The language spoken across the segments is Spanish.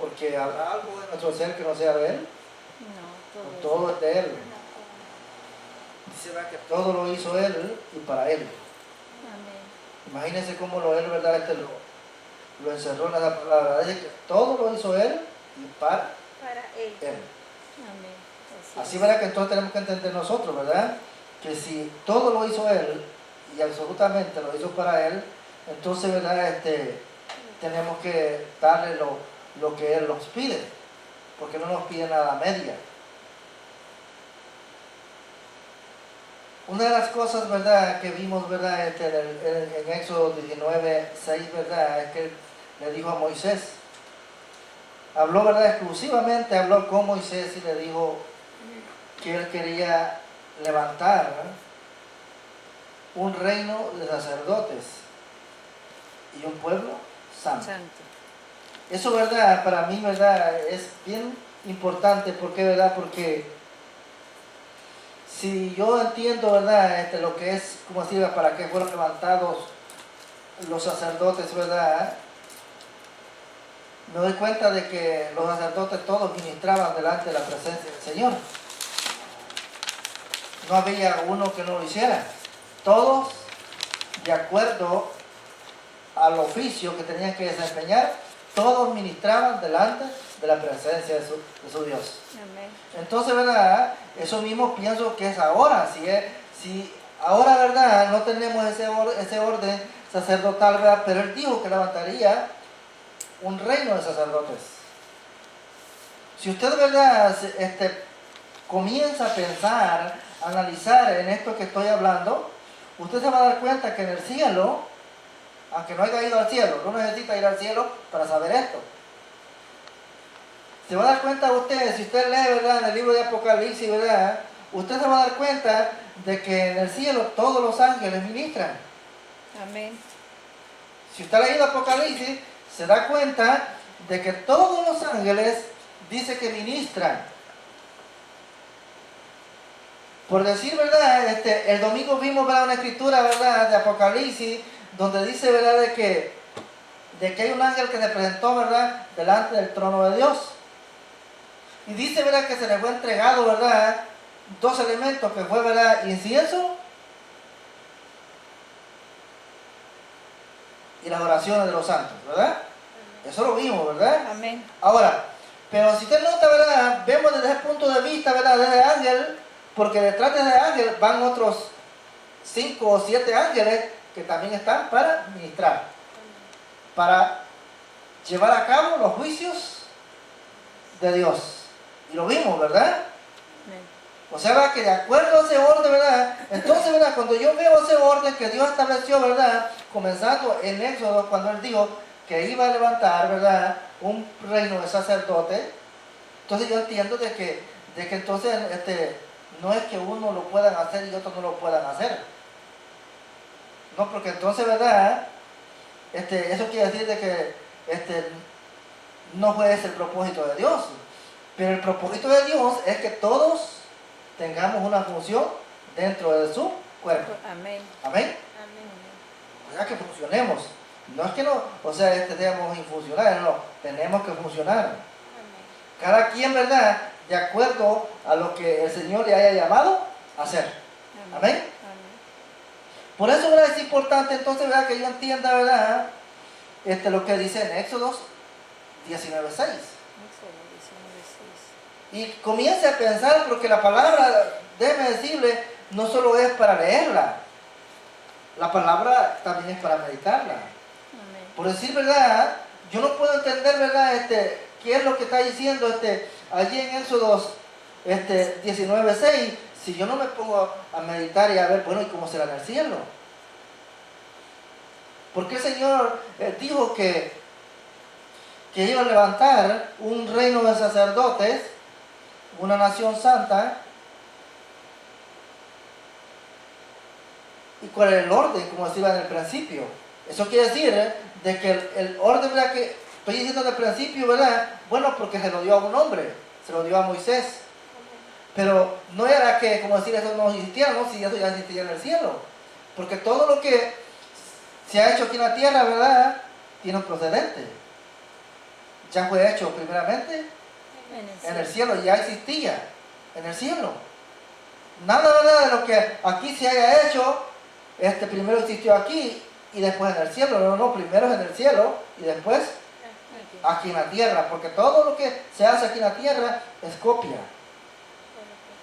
Porque habrá algo en nuestro ser que no sea de Él. No, Todo es de Él. Dice que todo lo hizo Él y para Él. Amén. Imagínense cómo Él, ¿verdad? Lo encerró en la palabra. Dice que todo lo hizo Él y para Él. Amén. Así, ¿verdad? Que entonces tenemos que entender nosotros, ¿verdad? Que si todo lo hizo Él y absolutamente lo hizo para Él, entonces, ¿verdad? Tenemos que darle lo que Él nos pide, porque no nos pide nada a media. Una de las cosas, ¿verdad?, que vimos, ¿verdad?, en Éxodo 19, 6, ¿verdad?, es que le dijo a Moisés, habló, ¿verdad?, exclusivamente habló con Moisés y le dijo que él quería levantar un reino de sacerdotes y un pueblo santo. Eso, ¿verdad?, para mí, ¿verdad?, es bien importante. ¿Por qué, verdad? Porque si yo entiendo, ¿verdad?, lo que es, como decir, para qué fueron levantados los sacerdotes, ¿verdad?, me doy cuenta de que los sacerdotes todos ministraban delante de la presencia del Señor. No había uno que no lo hiciera. Todos, de acuerdo al oficio que tenían que desempeñar, todos ministraban delante de la presencia de su Dios. Amén. Entonces, ¿verdad? Eso mismo pienso que es ahora. Si ahora, ¿verdad?, no tenemos ese orden sacerdotal, ¿verdad?, pero Él dijo que levantaría un reino de sacerdotes. Si usted, ¿verdad?, comienza a pensar, a analizar en esto que estoy hablando, usted se va a dar cuenta que en el cielo, aunque no haya ido al cielo, no necesita ir al cielo para saber esto. Se va a dar cuenta usted, si usted lee, ¿verdad?, en el libro de Apocalipsis, ¿verdad?, usted se va a dar cuenta de que en el cielo todos los ángeles ministran. Amén. Si usted ha leído Apocalipsis, se da cuenta de que todos los ángeles dice que ministran. Por decir, ¿verdad?, el domingo vimos, ¿verdad?, una escritura, ¿verdad?, de Apocalipsis, donde dice, ¿verdad?, de que hay un ángel que se presentó, ¿verdad?, delante del trono de Dios. Y dice, ¿verdad?, que se le fue entregado, ¿verdad?, dos elementos, que fue, ¿verdad?, incienso y las oraciones de los santos, ¿verdad? Eso lo vimos, ¿verdad? Amén. Ahora, pero si usted nota, ¿verdad?, vemos desde ese punto de vista, ¿verdad?, desde el ángel, porque detrás de ese ángel van otros 5 o 7 ángeles que también están para ministrar, para llevar a cabo los juicios de Dios. Y lo vimos, ¿verdad? Amén. O sea, que de acuerdo a ese orden, ¿verdad? Entonces, ¿verdad?, cuando yo veo ese orden que Dios estableció, ¿verdad?, comenzando en Éxodo, cuando Él dijo que iba a levantar, ¿verdad?, un reino de sacerdotes, entonces yo entiendo de que entonces no es que uno lo puedan hacer y otros no lo puedan hacer. No, porque entonces, ¿verdad?, eso quiere decir de que no fue ese el propósito de Dios. Pero el propósito de Dios es que todos tengamos una función dentro de su cuerpo. Amén. Amén. O sea, que funcionemos. No es que no, o sea, seamos infuncionales, no, tenemos que funcionar. Cada quien, ¿verdad?, de acuerdo a lo que el Señor le haya llamado a hacer. Amén. Amén. Por eso, ¿verdad?, es importante entonces, ¿verdad?, que yo entienda, ¿verdad?, lo que dice en Éxodo 19:6. Y comience a pensar, porque la palabra, déjeme decirle, no solo es para leerla, la palabra también es para meditarla. Amén. Por decir, ¿verdad?, yo no puedo entender, ¿verdad?, qué es lo que está diciendo allí en Éxodo 19:6, si yo no me pongo a meditar y a ver, bueno, ¿y cómo será en el cielo? Porque el Señor dijo que iba a levantar un reino de sacerdotes, una nación santa. ¿Y cuál es el orden? Como decía en el principio. Eso quiere decir de que el orden, ¿verdad?, que estoy diciendo en el principio, ¿verdad? Bueno, porque se lo dio a un hombre, se lo dio a Moisés. Pero no era que, como decir, eso no existiera, ¿no? Si eso ya existía en el cielo. Porque todo lo que se ha hecho aquí en la tierra, ¿verdad?, tiene un procedente. ya fue hecho primeramente En en el cielo, ya existía en el cielo. Nada, ¿verdad?, de lo que aquí se haya hecho, primero existió aquí y después en el cielo. No, no, primero es en el cielo y después aquí en la tierra, porque todo lo que se hace aquí en la tierra es copia.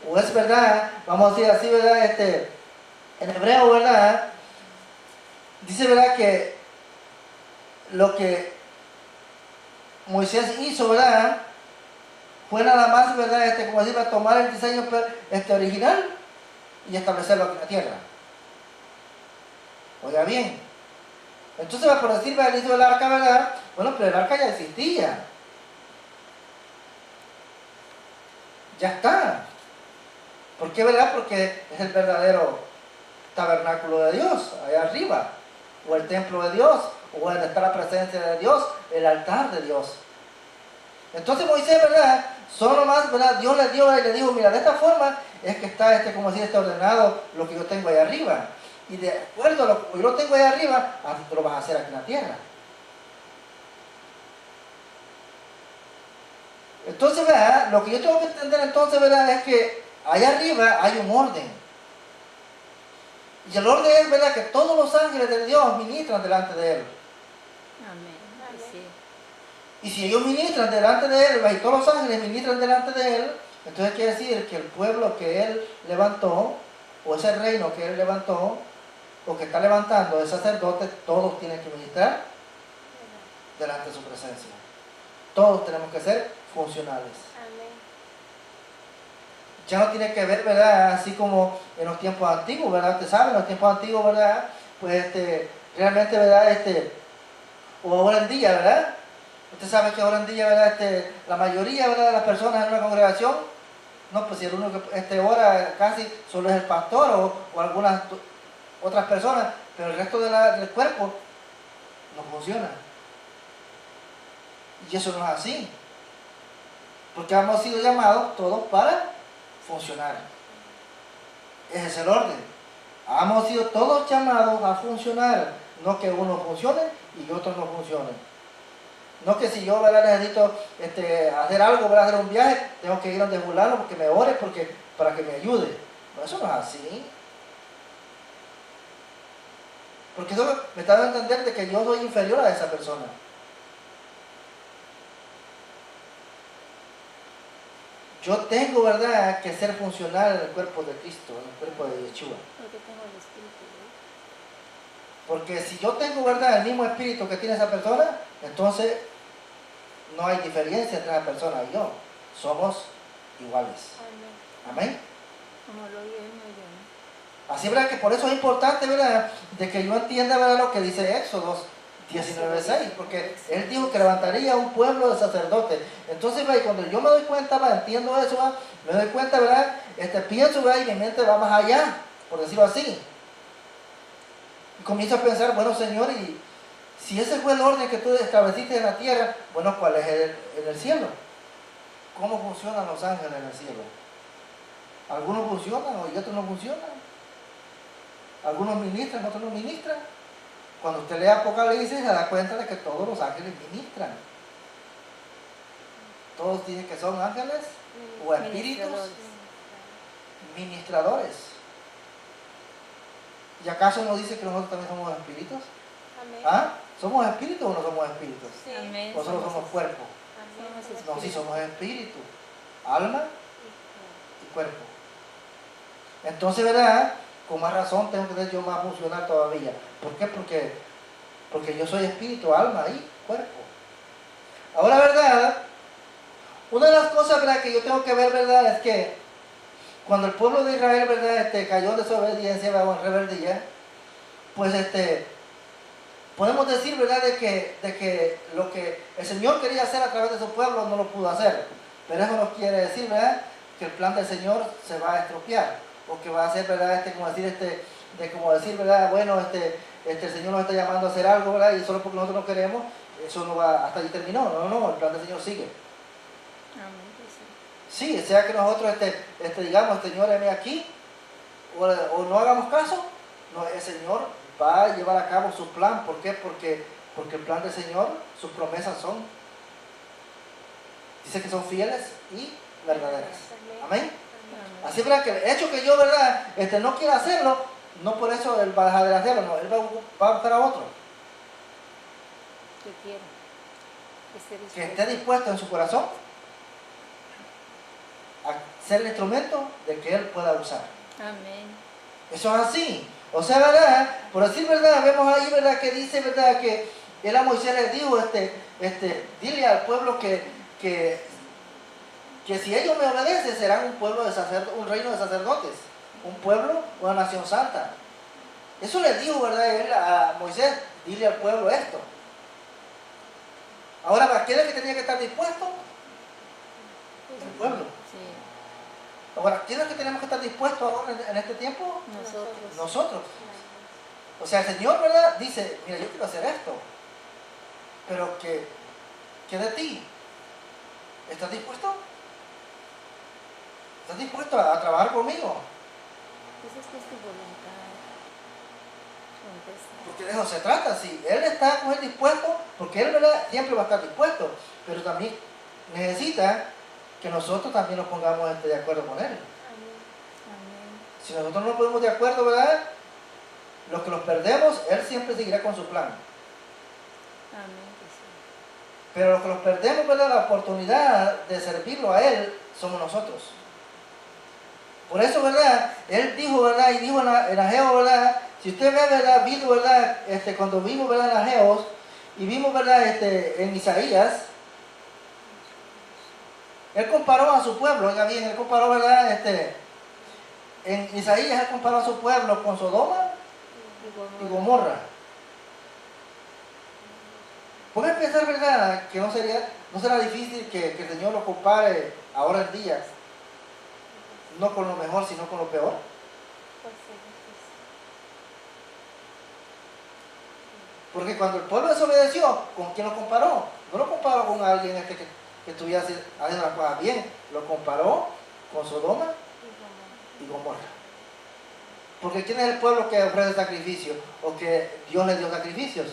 O es verdad, vamos a decir así, ¿verdad? En hebreo, ¿verdad? Dice, ¿verdad?, que lo que Moisés hizo, ¿verdad?, fue nada más, ¿verdad?, como decir, para tomar el diseño original y establecerlo aquí en la tierra. Oiga bien. Entonces, por decir, ¿verdad?, el inicio del arca, ¿verdad? Bueno, pero el arca ya existía. Ya está. ¿Por qué, verdad? Porque es el verdadero tabernáculo de Dios, allá arriba. O el templo de Dios, o donde está la presencia de Dios, el altar de Dios. Entonces Moisés, ¿verdad?, solo más, ¿verdad?, Dios le dio y le dijo, mira, de esta forma es que está, como decir, ordenado lo que yo tengo allá arriba. Y de acuerdo a lo que yo lo tengo allá arriba, así tú lo vas a hacer aquí en la tierra. Entonces, ¿verdad?, lo que yo tengo que entender entonces, ¿verdad?, es que allá arriba hay un orden. Y el orden es, ¿verdad?, que todos los ángeles de Dios ministran delante de Él. Amén. Sí. Y si ellos ministran delante de Él, y todos los ángeles ministran delante de Él, entonces quiere decir que el pueblo que Él levantó, o ese reino que Él levantó, o que está levantando el sacerdote, todos tienen que ministrar delante de su presencia. Todos tenemos que ser funcionales. Ya no tiene que ver, ¿verdad?, así como en los tiempos antiguos, ¿verdad? Usted sabe, en los tiempos antiguos, ¿verdad?, pues realmente, ¿verdad?, o ahora en día, ¿verdad? Usted sabe que ahora en día, ¿verdad?, la mayoría, ¿verdad?, de las personas en una congregación, no, pues si el único que ora casi solo es el pastor o algunas otras personas, pero el resto del cuerpo no funciona. Y eso no es así. Porque hemos sido llamados todos para funcionar. Ese es el orden. Hemos sido todos llamados a funcionar, no que uno funcione y otros no funcionen. No que si yo, ¿verdad?, necesito hacer algo, ¿verdad?, hacer un viaje, tengo que ir donde fulano porque me ore, para que me ayude. No, eso no es así. Porque eso me está dando a entender de que yo soy inferior a esa persona. Yo tengo, ¿verdad?, que ser funcional en el cuerpo de Cristo, en el cuerpo de Yeshua. Porque tengo el espíritu de Dios. Porque si yo tengo, ¿verdad?, el mismo espíritu que tiene esa persona, entonces no hay diferencia entre esa persona y yo. Somos iguales. Amén. Como lo oí él, me oyó. Así, ¿verdad?, que por eso es importante, ¿verdad?, de que yo entienda, ¿verdad?, lo que dice Éxodo 19:6, porque Él dijo que levantaría un pueblo de sacerdotes. Entonces, ¿verdad?, y cuando yo me doy cuenta, ¿verdad?, entiendo eso, ¿verdad?, me doy cuenta, ¿verdad?, pienso, ¿verdad?, y mi mente va más allá, por decirlo así. Y comienzo a pensar, bueno, Señor, y si ese fue el orden que tú estableciste en la tierra, bueno, ¿cuál es en el cielo? ¿Cómo funcionan los ángeles en el cielo? Algunos funcionan y otros no funcionan. Algunos ministran, otros no ministran. Cuando usted lee Apocalipsis se da cuenta de que todos los ángeles ministran. Todos dicen que son ángeles o espíritus ministradores. ¿Y acaso nos dice que nosotros también somos espíritus? ¿Ah? ¿Somos espíritus o no somos espíritus? Sí. Amén. ¿O solo somos cuerpo? No, sí, somos espíritu, alma y cuerpo. Entonces, ¿verdad?, con más razón tengo que ser yo más funcional todavía. ¿Por qué? Porque yo soy espíritu, alma y cuerpo. Ahora, ¿verdad?, una de las cosas, ¿verdad?, que yo tengo que ver, ¿verdad?, es que cuando el pueblo de Israel, ¿verdad?, cayó en desobediencia o en rebeldía, pues podemos decir, ¿verdad?, de que lo que el Señor quería hacer a través de su pueblo no lo pudo hacer. Pero eso no quiere decir, ¿verdad?, que el plan del Señor se va a estropear. O que va a ser, ¿verdad?, como decir, ¿verdad?, bueno, el Señor nos está llamando a hacer algo, ¿verdad?, y solo porque nosotros no queremos, eso no va, hasta ahí terminó. No, el plan del Señor sigue. Amén. Sí, sea que nosotros, digamos, Señor, heme aquí, o no hagamos caso, no, el Señor va a llevar a cabo su plan. ¿Por qué? Porque el plan del Señor, sus promesas son Dice que son fieles y verdaderas. Amén. Amén. Así verdad que el hecho que yo, verdad, no quiera hacerlo, no por eso él va a dejar de hacerlo, no, él va a buscar a otro. Que quiera. Que esté dispuesto en su corazón a ser el instrumento de que él pueda usar. Amén. Eso es así. O sea, verdad, por decir verdad, vemos ahí, verdad, que dice, verdad, que él a Moisés le dijo, dile al pueblo que si ellos me obedecen serán un pueblo de un reino de sacerdotes, un pueblo, una nación santa. Eso le dijo, verdad, él a Moisés, dile al pueblo esto. Ahora, ¿para qué es el que tenía que estar dispuesto? El pueblo. Sí. Ahora, ¿quién es el que tenemos que estar dispuestos ahora en este tiempo? Nosotros. Nosotros. O sea, el Señor, ¿verdad? Dice, mira, yo quiero hacer esto, pero ¿qué de ti? ¿Estás dispuesto? ¿Estás dispuesto a trabajar conmigo? Pues es que es tu voluntad. Contesta. Porque de eso se trata. Si Él está con él dispuesto, porque Él, ¿verdad?, siempre va a estar dispuesto, pero también necesita que nosotros también nos pongamos de acuerdo con Él. Amén. Si nosotros no nos ponemos de acuerdo, ¿verdad?, los que los perdemos, Él siempre seguirá con su plan. Amén. Que sí. Pero los que los perdemos, ¿verdad?, la oportunidad de servirlo a Él, somos nosotros. Por eso, ¿verdad?, Él dijo, ¿verdad?, y dijo en Ageo, ¿verdad?, si usted ve, ¿verdad?, vino, ¿verdad?, cuando vimos, ¿verdad?, en Ageos, y vimos, ¿verdad?, en Isaías, Él comparó a su pueblo, oiga bien, Él comparó, ¿verdad?, en Isaías Él comparó a su pueblo con Sodoma y Gomorra. Pueden pensar, ¿verdad?, que no será difícil que el Señor lo compare ahora en día, no con lo mejor, sino con lo peor. Porque cuando el pueblo desobedeció, ¿con quién lo comparó? No lo comparó con alguien que estuviera haciendo las cosas bien, lo comparó con Sodoma y Gomorra. Porque ¿quién es el pueblo que ofrece sacrificio? O que Dios le dio sacrificios,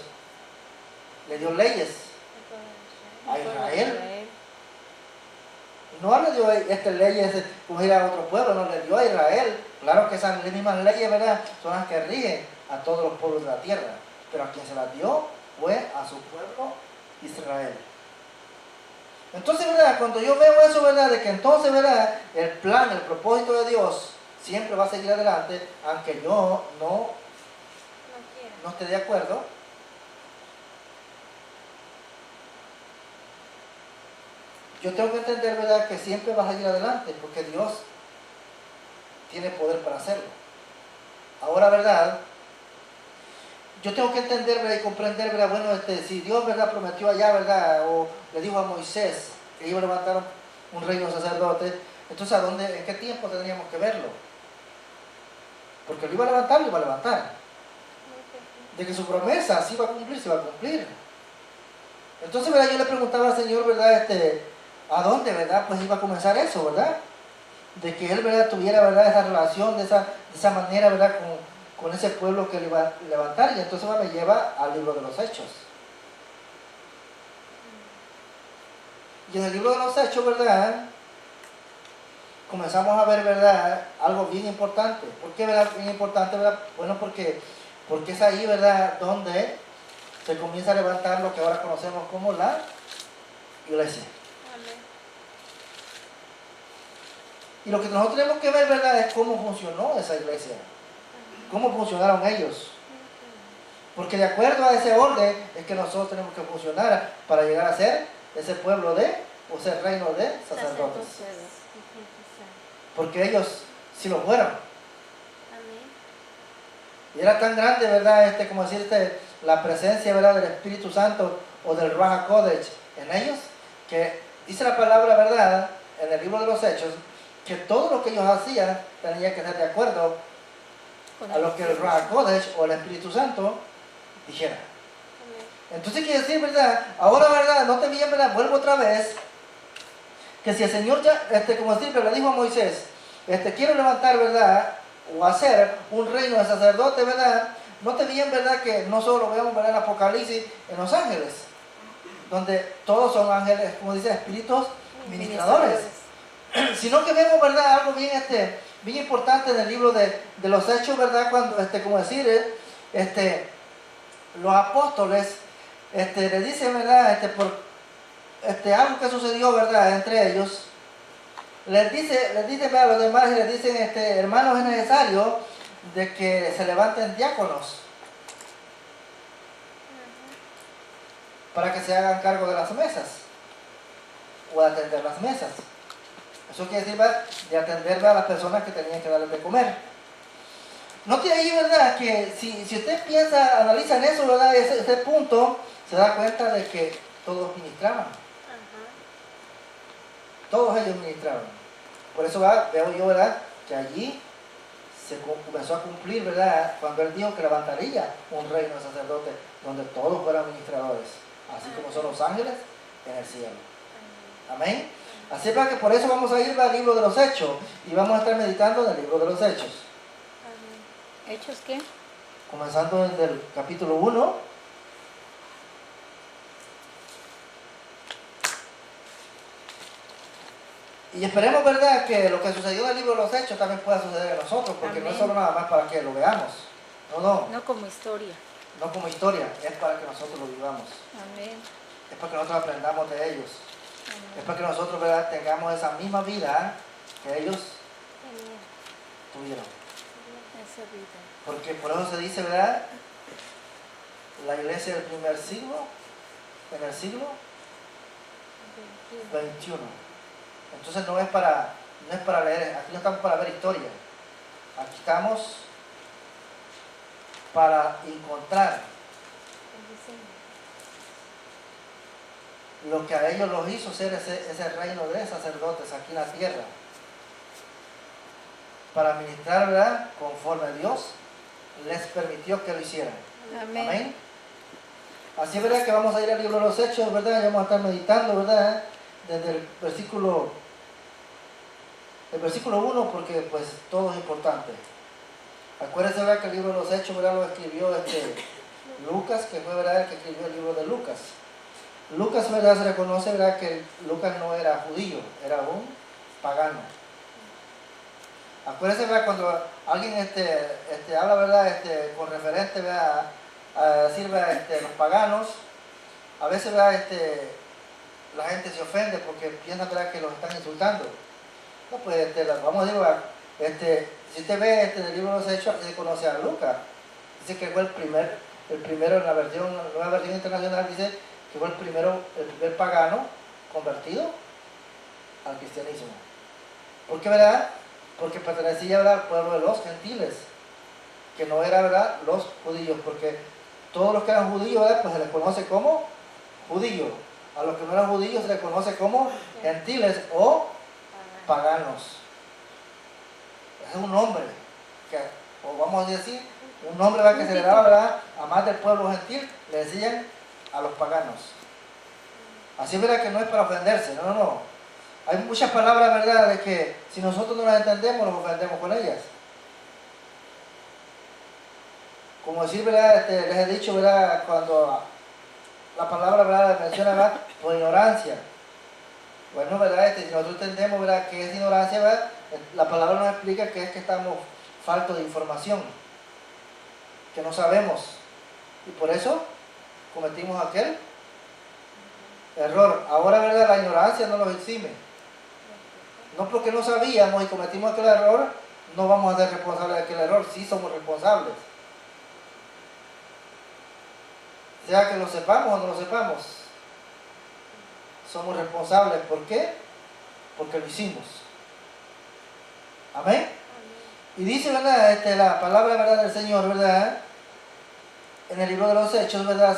le dio leyes a Israel. No le dio leyes como ir a otro pueblo, no le dio a Israel. Claro que esas mismas leyes, ¿verdad?, son las que rigen a todos los pueblos de la tierra. Pero a quien se las dio fue a su pueblo Israel. Entonces, ¿verdad?, cuando yo veo eso, ¿verdad?, de que entonces, ¿verdad?, el plan, el propósito de Dios siempre va a seguir adelante, aunque yo no esté de acuerdo. Yo tengo que entender, ¿verdad?, que siempre va a seguir adelante, porque Dios tiene poder para hacerlo. Ahora, ¿verdad?, yo tengo que entender, ¿verdad?, y comprender, ¿verdad?, bueno, si Dios, ¿verdad?, prometió allá, ¿verdad?, o le dijo a Moisés que iba a levantar un reino sacerdote, entonces en qué tiempo tendríamos que verlo? Porque lo iba a levantar, lo iba a levantar. De que su promesa sí va a cumplir, se va a cumplir. Entonces, ¿verdad?, yo le preguntaba al Señor, ¿verdad?, ¿a dónde, verdad?, pues iba a comenzar eso, ¿verdad? De que Él, ¿verdad?, tuviera, ¿verdad?, esa relación, de esa manera, ¿verdad?, con ese pueblo que le iba a levantar. Y entonces me lleva al libro de los Hechos. Y en el libro de los Hechos, ¿verdad?, comenzamos a ver, ¿verdad?, algo bien importante. ¿Por qué, verdad, bien importante, verdad? Bueno, porque es ahí, ¿verdad?, donde se comienza a levantar lo que ahora conocemos como la iglesia. Y lo que nosotros tenemos que ver, ¿verdad?, es cómo funcionó esa iglesia. Cómo funcionaron ellos. Porque de acuerdo a ese orden es que nosotros tenemos que funcionar para llegar a ser ese pueblo o ser reino de sacerdotes. Porque ellos sí lo fueron. Y era tan grande, ¿verdad?, como decirte, la presencia, ¿verdad?, del Espíritu Santo o del Ruach HaKodesh en ellos, que dice la palabra, ¿verdad?, en el libro de los Hechos, que todo lo que ellos hacían tenía que ser de acuerdo a lo que el Ruach HaKodesh o el Espíritu Santo dijera. Entonces quiere decir, ¿verdad?, ahora, ¿verdad?, note bien, ¿verdad?, vuelvo otra vez, que si el Señor ya, como siempre le dijo a Moisés, quiero levantar, ¿verdad?, o hacer un reino de sacerdotes, ¿verdad?, note bien, ¿verdad?, que no solo lo vemos, ¿verdad?, en Apocalipsis, en los ángeles, donde todos son ángeles, como dice, espíritus ministradores. Sino que vemos, ¿verdad? Algo bien, bien importante en el libro de los Hechos, ¿verdad? Cuando, como decir, los apóstoles, le dicen, ¿verdad? Algo que sucedió, ¿verdad? Entre ellos, les dice, ¿verdad? A los demás y les dicen, hermanos, es necesario de que se levanten diáconos para que se hagan cargo de las mesas o de atender las mesas. Eso quiere decir, ¿verdad? De atender a las personas que tenían que darles de comer. Note ahí, ¿verdad? Que si usted piensa, analiza en eso, ¿verdad? Ese punto, se da cuenta de que todos ministraban. Todos ellos ministraban. Por eso veo yo, ¿verdad? Que allí se comenzó a cumplir, ¿verdad? Cuando él dijo que levantaría un reino de sacerdotes donde todos fueran ministradores, así como son los ángeles en el cielo. Amén. Así es que por eso vamos a ir al libro de los Hechos y vamos a estar meditando en el libro de los Hechos. ¿Hechos qué? Comenzando desde el capítulo 1. Y esperemos, ¿verdad?, que lo que sucedió en el libro de los Hechos también pueda suceder a nosotros, porque Amén. no es solo nada más para que lo veamos. No. No como historia. No como historia, es para que nosotros lo vivamos. Amén. Es para que nosotros aprendamos de ellos. Amén. Es para que nosotros, ¿verdad?, tengamos esa misma vida que ellos tuvieron. Esa vida. Porque por eso se dice, ¿verdad?, la iglesia del primer siglo, en el siglo 21. Entonces no es para leer, aquí no estamos para ver historia. Aquí estamos para encontrar lo que a ellos los hizo ser ese reino de sacerdotes aquí en la tierra. Para ministrar, ¿verdad?, conforme a Dios les permitió que lo hicieran. Amén. Amén. Así es, verdad, que vamos a ir al libro de los Hechos, ¿verdad? Y vamos a estar meditando, ¿verdad?, desde el versículo 1, porque pues todo es importante. Acuérdense, ¿verdad?, que el libro de los Hechos, ¿verdad?, lo escribió Lucas, que fue, ¿verdad?, el que escribió el libro de Lucas. Lucas, ¿verdad?, se reconoce, ¿verdad?, que Lucas no era judío, era un pagano. Acuérdense, ¿verdad?, cuando alguien habla, ¿verdad?, con referente, ¿verdad?, a decir, ¿verdad?, los paganos, a veces, ¿verdad?, la gente se ofende porque piensa, ¿verdad?, que los están insultando. No, pues vamos a decir, si usted ve en el libro de los Hechos, aquí se conoce a Lucas. Dice que fue el primero en la nueva versión internacional, dice que fue el primer pagano convertido al cristianismo. ¿Por qué, verdad? Porque pertenecía, ¿verdad?, al pueblo de los gentiles, que no era, ¿verdad?, los judíos, porque todos los que eran judíos, ¿verdad?, pues se les conoce como judíos. A los que no eran judíos se les conoce como gentiles o paganos. Es un nombre, o vamos a decir, un nombre, ¿verdad?, que se le daba, ¿verdad?, a más del pueblo gentil, le decían a los paganos. Así, ¿verdad?, que no es para ofenderse, no. Hay muchas palabras, ¿verdad?, de que si nosotros no las entendemos, nos ofendemos con ellas. Como decir, ¿verdad?, les he dicho, ¿verdad?, cuando la palabra, ¿verdad?, menciona, ¿verdad?, por ignorancia. Bueno, ¿verdad?, si nosotros entendemos, ¿verdad?, qué es ignorancia, ¿verdad?, la palabra nos explica que es que estamos faltos de información, que no sabemos, y por eso cometimos aquel error. Ahora, ¿verdad?, la ignorancia no nos exime. No porque no sabíamos y cometimos aquel error, no vamos a ser responsables de aquel error, sí somos responsables. Sea que lo sepamos o no lo sepamos, somos responsables. ¿Por qué? Porque lo hicimos. Amén. Y dice, ¿verdad?, la palabra, ¿verdad?, del Señor, ¿verdad?, en el libro de los Hechos, ¿verdad?,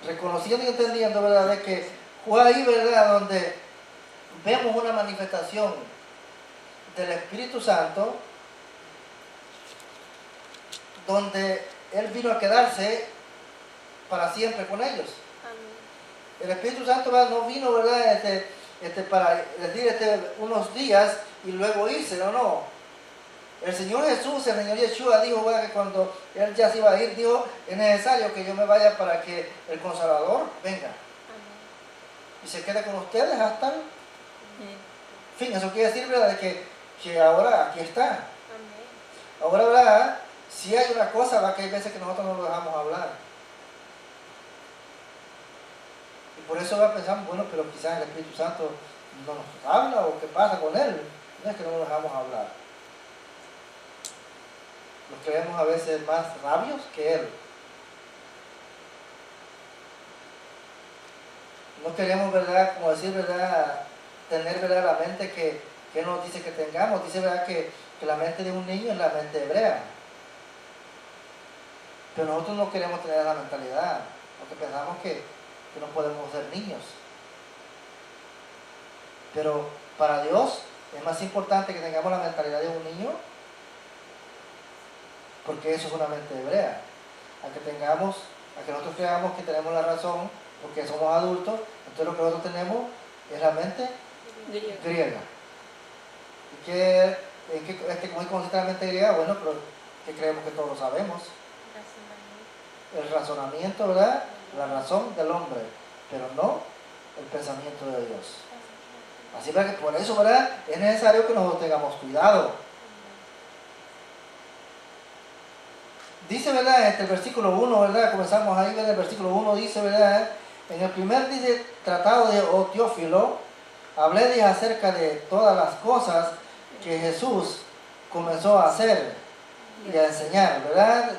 reconociendo y entendiendo, ¿verdad?, de que fue ahí, ¿verdad?, donde vemos una manifestación del Espíritu Santo, donde Él vino a quedarse para siempre con ellos. El Espíritu Santo, ¿verdad?, no vino, ¿verdad?, para decir unos días y luego irse, no. El Señor Jesús, el Señor Yeshua dijo, ¿verdad?, que cuando Él ya se iba a ir, dijo, es necesario que yo me vaya para que el Consolador venga y se quede con ustedes hasta el Amén. En fin, eso quiere decir, ¿verdad?, de que ahora aquí está. Amén. Ahora, ¿verdad?, si hay una cosa, ¿verdad?, que hay veces que nosotros no lo dejamos hablar. Y por eso pensamos, bueno, pero quizás el Espíritu Santo no nos habla o qué pasa con él. No es que no lo dejamos hablar. Nos creemos a veces más sabios que él. No queremos, ¿verdad?, como decir, ¿verdad?, tener, ¿verdad?, la mente que él nos dice que tengamos. Dice, ¿verdad?, que la mente de un niño es la mente hebrea. Pero nosotros no queremos tener la mentalidad, porque pensamos que no podemos ser niños. Pero para Dios es más importante que tengamos la mentalidad de un niño, porque eso es una mente hebrea. A que nosotros creamos que tenemos la razón, porque somos adultos, entonces lo que nosotros tenemos es la mente griega. ¿Y cómo consiste la mente griega? Bueno, pero que creemos que todos lo sabemos. El razonamiento, ¿verdad? La razón del hombre, pero no el pensamiento de Dios. Así que por eso, ¿verdad?, es necesario que nosotros tengamos cuidado. Dice, ¿verdad?, el versículo 1, ¿verdad?, comenzamos ahí, ¿verdad?, el versículo 1 dice, ¿verdad?, en el primer tratado de Teófilo, hablé acerca de todas las cosas que Jesús comenzó a hacer y a enseñar, ¿verdad?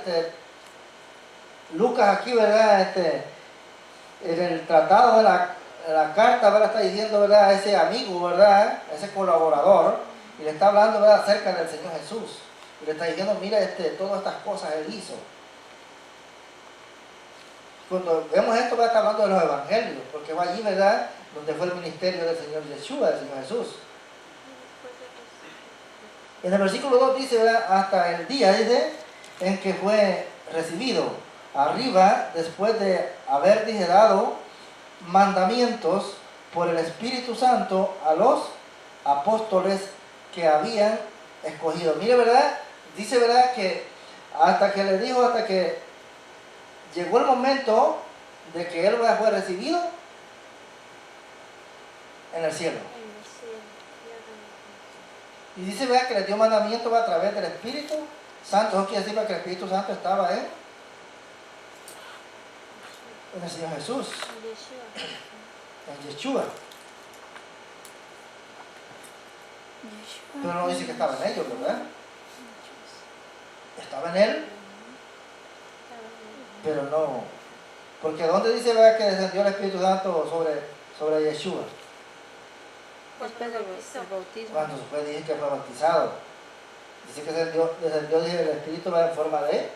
Lucas aquí, ¿verdad?, en el tratado de la carta, ¿verdad?, está diciendo, ¿verdad?, a ese amigo, ¿verdad?, a ese colaborador, y le está hablando, ¿verdad?, acerca del Señor Jesús. Y le está diciendo, mira, todas estas cosas Él hizo. Cuando vemos esto, va a estar hablando de los evangelios, porque va allí, ¿verdad?, donde fue el ministerio del Señor Yeshua, del Señor Jesús. En el versículo 2 dice, ¿verdad?, hasta el día, dice, en que fue recibido arriba, después de haber dado mandamientos por el Espíritu Santo a los apóstoles que habían escogido. Mire, ¿verdad?, dice, ¿verdad?, que hasta que llegó el momento de que él fue recibido en el cielo. Y dice, ¿verdad?, que le dio mandamiento a través del Espíritu Santo. Eso quiere decir que el Espíritu Santo estaba en el Señor Jesús, en Yeshua. Pero no dice que estaba en ellos, ¿verdad? Estaba en él, pero no. Porque ¿dónde dice, ¿verdad?, que descendió el Espíritu Santo sobre Yeshua? Después del bautismo. Cuando dice que fue bautizado. Dice que descendió dice, el Espíritu, ¿verdad?, en forma de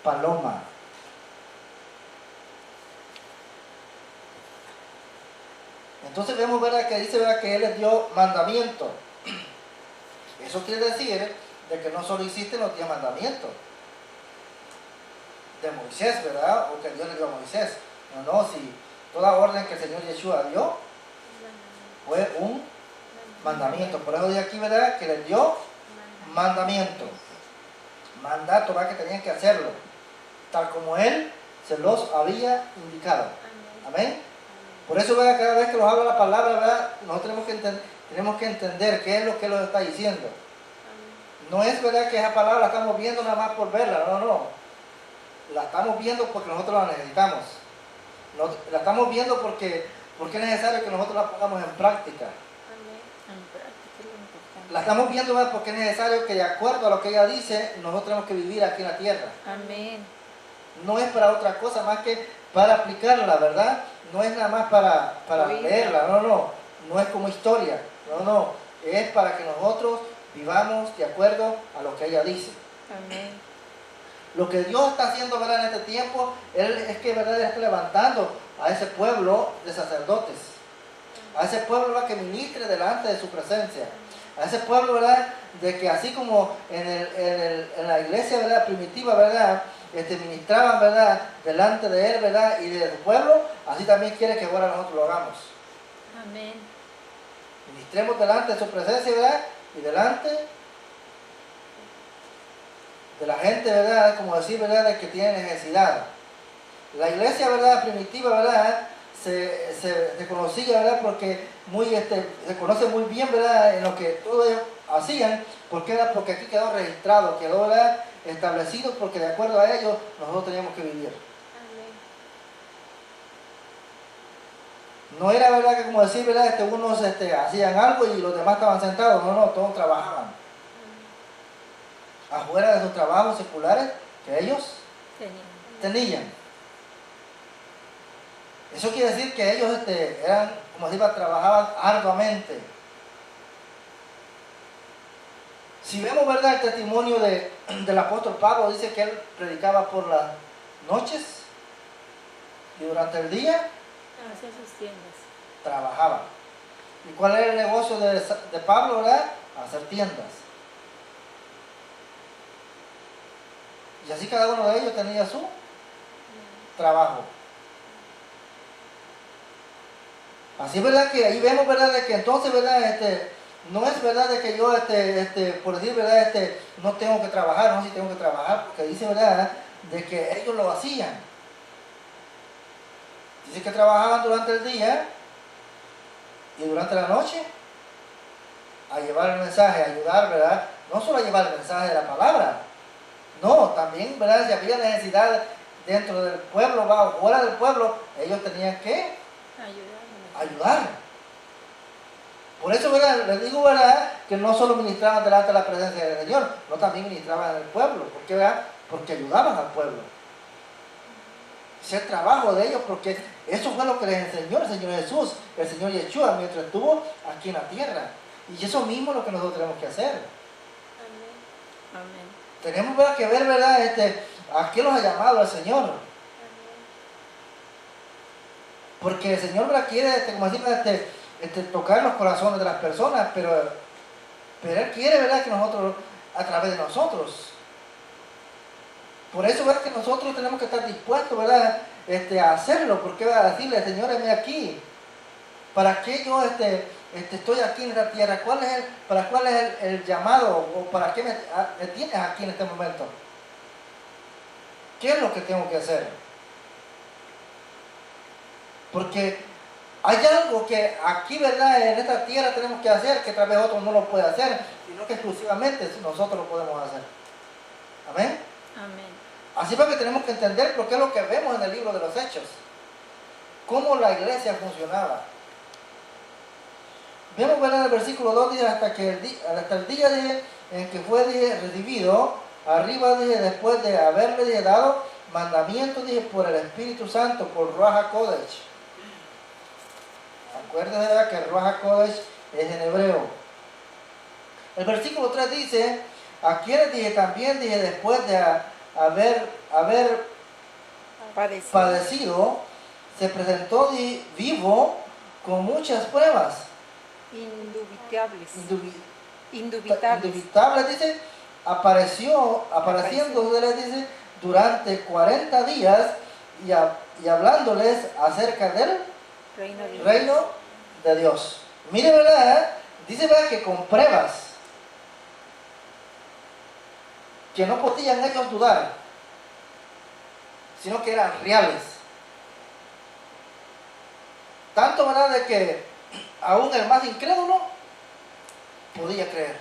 paloma. Entonces vemos, ¿verdad?, que dice, ¿verdad?, que Él les dio mandamiento. Eso quiere decir de que no solo existen los 10 mandamientos de Moisés, ¿verdad?, o que Dios le dio a Moisés. No, si toda orden que el Señor Yeshua dio fue un mandamiento. Por eso dice aquí, ¿verdad?, que les dio mandamiento. Mandato, ¿verdad?, que tenían que hacerlo, tal como Él se los había indicado. Amén. Por eso, ¿verdad?, cada vez que nos habla la palabra, ¿verdad?, nosotros tenemos que entender qué es lo que Él nos está diciendo. No es, ¿verdad?, que esa palabra la estamos viendo nada más por verla, no. La estamos viendo porque nosotros la necesitamos. La estamos viendo porque es necesario que nosotros la pongamos en práctica. La estamos viendo, ¿verdad?, porque es necesario que, de acuerdo a lo que ella dice, nosotros tenemos que vivir aquí en la tierra. Amén. No es para otra cosa más que para aplicarla, ¿verdad? No es nada más para leerla, no es como historia, es para que nosotros vivamos de acuerdo a lo que ella dice. Amén. Lo que Dios está haciendo, ¿verdad?, en este tiempo, es que, ¿verdad?, está levantando a ese pueblo de sacerdotes, a ese pueblo, ¿verdad?, que ministre delante de su presencia, a ese pueblo, ¿verdad?, de que así como en la iglesia, ¿verdad?, primitiva, ¿verdad?, ministraban, ¿verdad?, delante de Él, ¿verdad?, y de su pueblo, así también quiere que ahora nosotros lo hagamos. Amén. Ministremos delante de su presencia, ¿verdad?, y delante de la gente, ¿verdad?, como decir, ¿verdad?, de que tiene necesidad. La iglesia, ¿verdad?, primitiva, ¿verdad?, se conocía, ¿verdad? Porque se conoce muy bien, ¿verdad? En lo que todos ellos hacían. ¿Por qué? Porque aquí quedó registrado, quedó, ¿verdad? Establecido, porque de acuerdo a ellos nosotros teníamos que vivir. Amén. No era, ¿verdad? Que como decir, ¿verdad? Unos hacían algo y los demás estaban sentados. No, no, todos trabajaban. Afuera de sus trabajos seculares que ellos tenían. Eso quiere decir que ellos eran, como decía, trabajaban arduamente. Si vemos, ¿verdad? El testimonio del apóstol Pablo, dice que él predicaba por las noches y durante el día Hacia sus tiendas. trabajaba. ¿Y cuál era el negocio de Pablo, verdad? Hacer tiendas. Y así cada uno de ellos tenía su trabajo. Así es verdad que ahí vemos, verdad, de que entonces, verdad, no es verdad de que yo, por decir, verdad, no tengo que trabajar, no, sí tengo que trabajar, porque dice, verdad, de que ellos lo hacían. Dice que trabajaban durante el día y durante la noche a llevar el mensaje, a ayudar, verdad, no solo a llevar el mensaje de la palabra, no, también, verdad, si había necesidad dentro del pueblo, o fuera del pueblo, ellos tenían que ayudar. Por eso, ¿verdad? Les digo, ¿verdad? Que no solo ministraban delante de la presencia del Señor, no también ministraban en el pueblo. ¿Por qué, verdad? Porque ayudaban al pueblo. Ese trabajo de ellos, porque eso fue lo que les enseñó el Señor Jesús, el Señor Yeshua, mientras estuvo aquí en la tierra. Y eso mismo es lo que nosotros tenemos que hacer. Amén. Tenemos, ¿verdad? Que ver, ¿verdad? ¿A qué los ha llamado el Señor? Porque el Señor, ¿verdad? Quiere, como decimos, tocar los corazones de las personas, pero Él quiere, ¿verdad? Que nosotros, a través de nosotros. Por eso, ¿verdad? Que nosotros tenemos que estar dispuestos, ¿verdad? A hacerlo, porque va a decirle, Señor, heme aquí. ¿Para qué yo estoy aquí en esta tierra? ¿Para cuál es el llamado? ¿O para qué me tienes aquí en este momento? ¿Qué es lo que tengo que hacer? Porque hay algo que aquí, ¿verdad? En esta tierra tenemos que hacer, que tal vez otros no lo pueden hacer, sino que exclusivamente nosotros lo podemos hacer. Amén. Amén. Así que tenemos que entender por qué es lo que vemos en el libro de los Hechos. Cómo la iglesia funcionaba. Vemos, ¿verdad? El versículo 2 dice, hasta el día en que fue recibido, arriba dice, después de haberle dado mandamientos, dice, por el Espíritu Santo, por Ruach HaKodesh. Acuérdense, ¿verdad? Que Ruach HaKodesh es en hebreo. El versículo 3 dice, a quienes dije también, dije, después de haber padecido, se presentó vivo con muchas pruebas. Indubitables, dice, apareciéndole, dice, durante 40 días y hablándoles acerca del reino de Dios. Mire, ¿verdad? Dice, ¿verdad? Que con pruebas que no podían ellos dudar, sino que eran reales. Tanto, ¿verdad? De que aún el más incrédulo podía creer.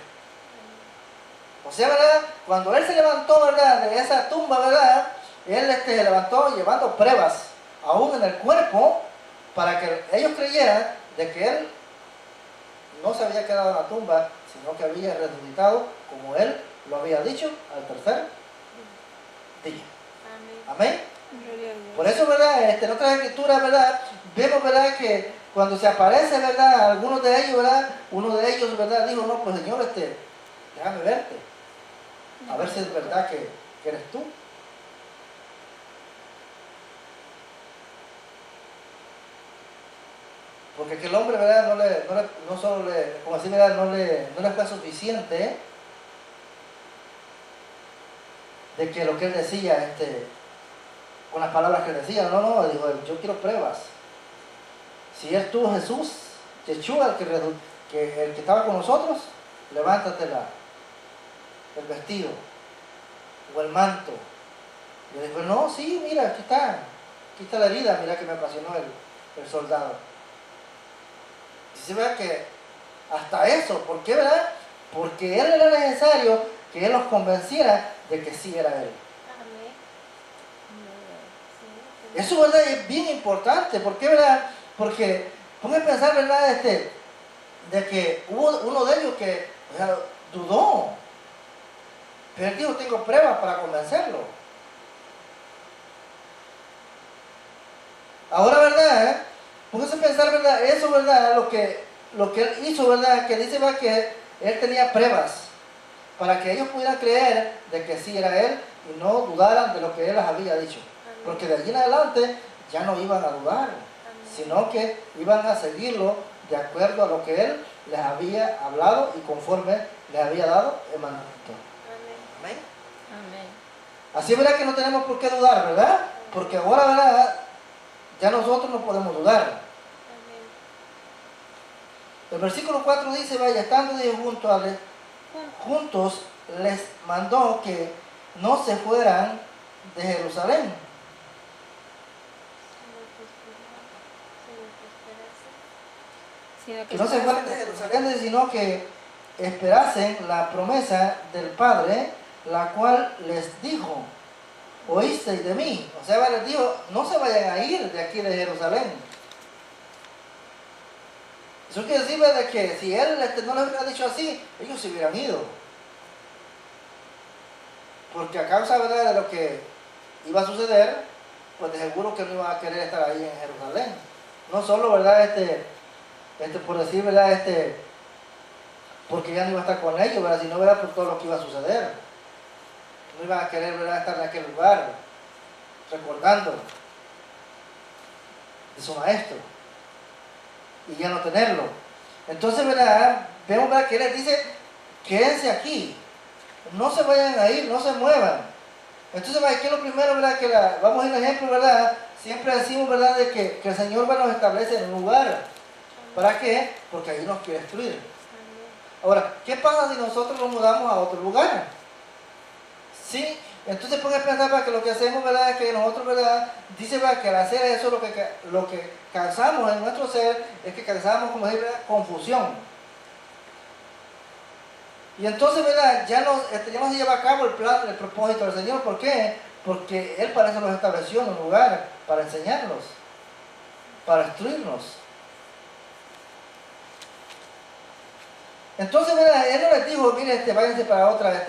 O sea, ¿verdad? Cuando él se levantó, ¿verdad? De esa tumba, ¿verdad? Él se levantó llevando pruebas, aún en el cuerpo, para que ellos creyeran de que él no se había quedado en la tumba, sino que había resucitado, como él lo había dicho, al tercer día. Amén. Por eso, ¿verdad? En otras escrituras, ¿verdad? Vemos, ¿verdad? Que cuando se aparece, ¿verdad? Algunos de ellos, ¿verdad? Uno de ellos, ¿verdad? Dijo, no, pues Señor, déjame verte. A ver si es verdad que eres tú. Porque aquel hombre, ¿verdad? No solo como así, ¿verdad? No le fue suficiente de que lo que él decía, con las palabras que él decía, no, dijo él, yo quiero pruebas. Si es tú, Jesús, Yeshua, el que estaba con nosotros, levántate el vestido o el manto. Y le dijo, no, sí, mira, aquí está la herida, mira que me apasionó el soldado. Dice, ¿verdad? Que hasta eso, ¿por qué, verdad? Porque él era necesario que él los convenciera de que sí era él. Amén. Sí. Eso, ¿verdad? Es bien importante. ¿Por qué, verdad? Porque pongan a pensar, ¿verdad? De que hubo uno de ellos que, o sea, dudó. Pero él dijo, tengo pruebas para convencerlo. Ahora, ¿verdad? Pónganse a pensar, ¿verdad? Eso, ¿verdad? Lo que él hizo, ¿verdad? Que dice, ¿verdad? Que él tenía pruebas para que ellos pudieran creer de que sí era él y no dudaran de lo que él les había dicho. Amén. Porque de allí en adelante ya no iban a dudar, Amén. sino que iban a seguirlo de acuerdo a lo que él les había hablado y conforme les había dado el mandamiento. Amén. Amén. Amén. Así es, verdad, que no tenemos por qué dudar, ¿verdad? Porque ahora, ¿verdad? Ya nosotros no podemos dudar. Amén. El versículo 4 dice, vaya, estando ellos juntos, les mandó que no se fueran de Jerusalén, Sino que no se fueran de Jerusalén, sino que esperasen la promesa del Padre, la cual les dijo, oísteis de mí. O sea, les dijo, no se vayan a ir de aquí de Jerusalén. Eso quiere decir, ¿verdad? Que si él no les hubiera dicho así, ellos se hubieran ido. Porque a causa, ¿verdad?, de lo que iba a suceder, pues de seguro que no iban a querer estar ahí en Jerusalén. No solo, ¿verdad?, por decir, ¿verdad?, porque ya no iba a estar con ellos, ¿verdad?, sino, ¿verdad?, por todo lo que iba a suceder. No iban a querer, ¿verdad?, estar en aquel lugar, recordando de su maestro, y ya no tenerlo. Entonces, ¿verdad?, vemos, ¿verdad?, que él les dice, quédense aquí, no se vayan a ir, no se muevan. Entonces, ¿qué es lo primero, verdad? Vamos a ir un ejemplo, ¿verdad? Siempre decimos, ¿verdad?, de que el Señor nos establece en un lugar. ¿Para qué? Porque ahí nos quiere destruir. Amén. Ahora, ¿qué pasa si nosotros nos mudamos a otro lugar? ¿Sí? Entonces, pongan a pensar, para que lo que hacemos, ¿verdad?, es que nosotros, ¿verdad?, dice, ¿verdad?, que al hacer eso, lo que causamos en nuestro ser es que causamos, como decir, ¿verdad?, confusión. Y entonces, ¿verdad?, ya no se lleva a cabo el plan, el propósito del Señor. ¿Por qué? Porque Él para eso los estableció en un lugar, para enseñarnos, para instruirnos. Entonces, ¿verdad?, Él no les dijo, mire, váyanse para otra,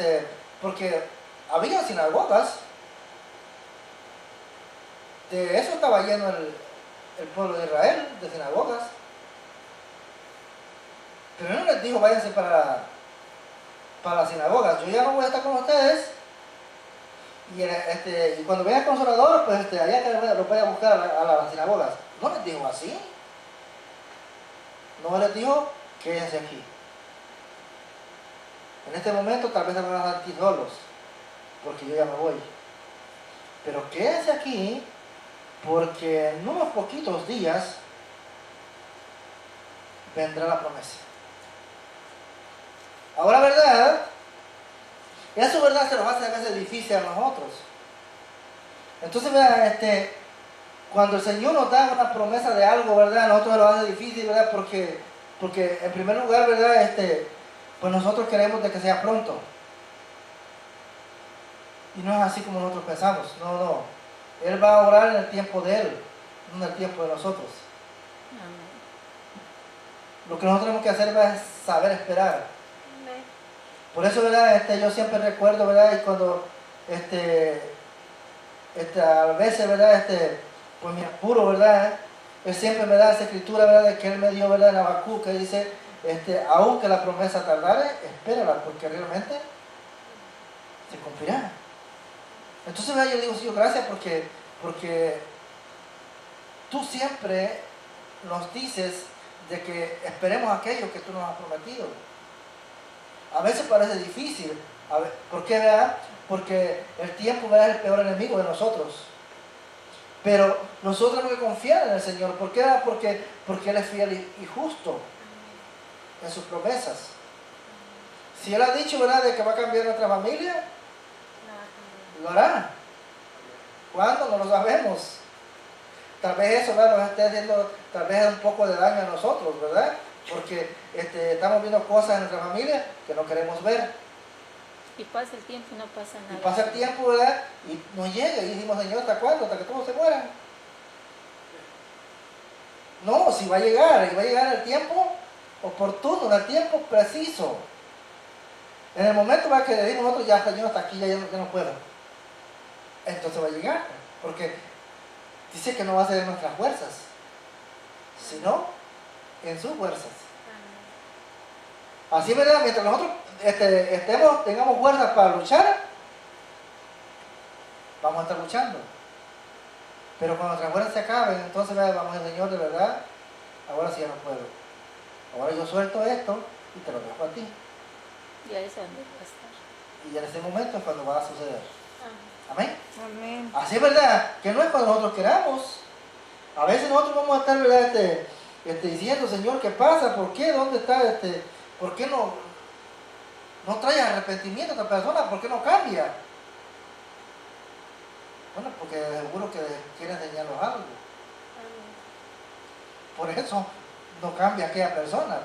porque había sinagogas. De eso estaba lleno el pueblo de Israel, de sinagogas. Pero Él no les dijo, váyanse para las sinagogas, yo ya no voy a estar con ustedes, y cuando venga el Consolador, pues allá que lo voy a buscar a las sinagogas. No les dijo así, no les dijo, quédense aquí. En este momento tal vez se van a sentir solos, porque yo ya me voy. Pero quédense aquí, porque en unos poquitos días vendrá la promesa. Ahora, ¿verdad? Eso, ¿verdad?, se nos hace a veces difícil a nosotros. Entonces, ¿verdad?, cuando el Señor nos da una promesa de algo, ¿verdad?, a nosotros se nos hace difícil, ¿verdad?, porque en primer lugar, ¿verdad?, pues nosotros queremos de que sea pronto. Y no es así como nosotros pensamos. No. Él va a orar en el tiempo de Él, no en el tiempo de nosotros. Amén. Lo que nosotros tenemos que hacer, ¿verdad?, es saber esperar. Amén. Por eso, ¿verdad?, yo siempre recuerdo, ¿verdad?, y cuando, a veces, ¿verdad?, pues me apuro, ¿verdad?, Él siempre me da esa escritura, ¿verdad?, de que Él me dio, ¿verdad?, en Habacuc, que dice, aunque la promesa tardare, espérala, porque realmente se cumplirá. Entonces, ¿verdad?, yo digo, Señor, gracias, porque tú siempre nos dices de que esperemos aquello que tú nos has prometido. A veces parece difícil. ¿Por qué, verdad? Porque el tiempo, ¿verdad?, es el peor enemigo de nosotros. Pero nosotros tenemos que confiar en el Señor. ¿Por qué? Porque Él es fiel y justo en sus promesas. Si Él ha dicho, ¿verdad?, de que va a cambiar nuestra familia, lo hará. ¿Cuándo? No lo sabemos. tal vez eso, ¿verdad?, nos esté haciendo tal vez un poco de daño a nosotros, ¿verdad? Porque estamos viendo cosas en nuestra familia que no queremos ver. Y pasa el tiempo y no pasa Y nada. pasa el tiempo, ¿verdad? Y no llega. Y decimos, Señor, ¿hasta cuándo? ¿Hasta que todos se mueran? No, si va a llegar. Y va a llegar el tiempo oportuno, el tiempo preciso. En el momento que le decimos nosotros, ya Señor, hasta aquí, ya no puedo. Entonces va a llegar. Porque dice que no va a ser en nuestras fuerzas, sino en sus fuerzas. Así, ¿verdad? Mientras nosotros tengamos fuerzas para luchar, vamos a estar luchando. Pero cuando nuestras fuerzas se acaben, entonces vamos al Señor, de verdad, ahora sí ya no puedo. Ahora yo suelto esto y te lo dejo a ti. Y a ese donde va a estar. Y en ese momento es cuando va a suceder. Amén. Amén. Así es, verdad, que no es cuando nosotros queramos. A veces nosotros vamos a estar, ¿verdad?, diciendo, Señor, ¿qué pasa? ¿Por qué? ¿Dónde está? ¿Por qué no trae arrepentimiento a esta persona? ¿Por qué no cambia? Bueno, porque seguro que quiere enseñarnos algo. Por eso no cambia aquella persona.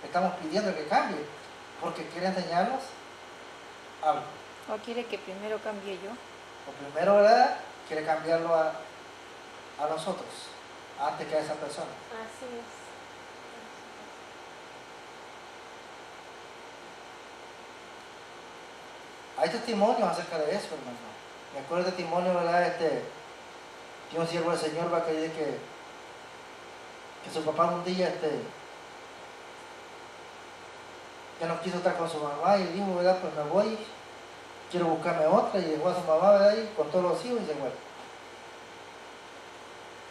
Estamos pidiendo que cambie. Porque quiere enseñarnos algo. ¿O quiere que primero cambie yo? O primero, ¿verdad?, quiere cambiarlo a nosotros, antes que a esa persona. Así es. Hay testimonios acerca de eso, hermano. Me acuerdo el testimonio, ¿verdad?, de un siervo del Señor, va, que dice que su papá un día ya no quiso estar con su mamá y dijo, ¿verdad?, pues me voy, quiero buscarme otra, y dejó a su mamá, ¿verdad?, y con todos los hijos y se fue.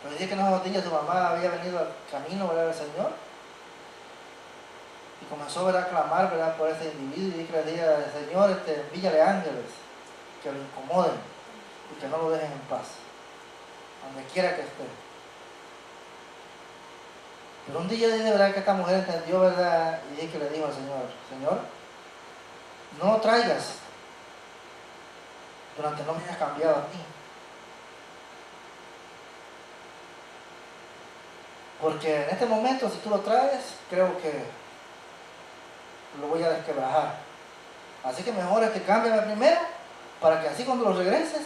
Pero dice que en esos días su mamá había venido al camino, ¿verdad?, del Señor, y comenzó, ¿verdad?, a clamar, ¿verdad?, por ese individuo, y dice que le decía, Señor, envíale ángeles que lo incomoden y que no lo dejen en paz, donde quiera que esté. Pero un día dice, ¿verdad?, que esta mujer entendió, ¿verdad?, y dice que le dijo al Señor, Señor, no lo traigas durante no me hayas cambiado a mí. Porque en este momento, si tú lo traes, creo que lo voy a desquebrajar. Así que mejor cámbiame primero, para que así cuando lo regreses,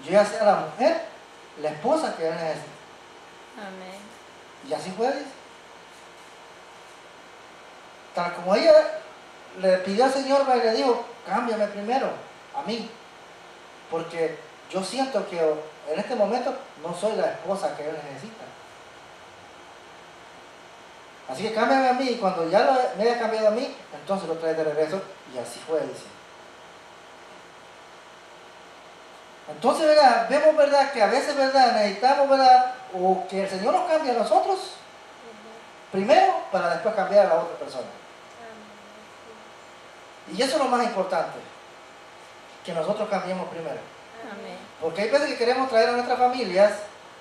yo ya sea la mujer, la esposa que él necesita. Amén. Y así fue, dice. Tal como ella le pidió al Señor, y le dijo, cámbiame primero a mí, porque yo siento que en este momento no soy la esposa que él necesita. Así que cámbiame a mí, y cuando ya me haya cambiado a mí, entonces lo traes de regreso. Y así fue, dice. Entonces, ¿verdad?, vemos, ¿verdad?, que a veces, ¿verdad?, necesitamos, ¿verdad?, o que el Señor nos cambie a nosotros primero, para después cambiar a la otra persona. Y eso es lo más importante, que nosotros cambiemos primero. Amén. Porque hay veces que queremos traer a nuestras familias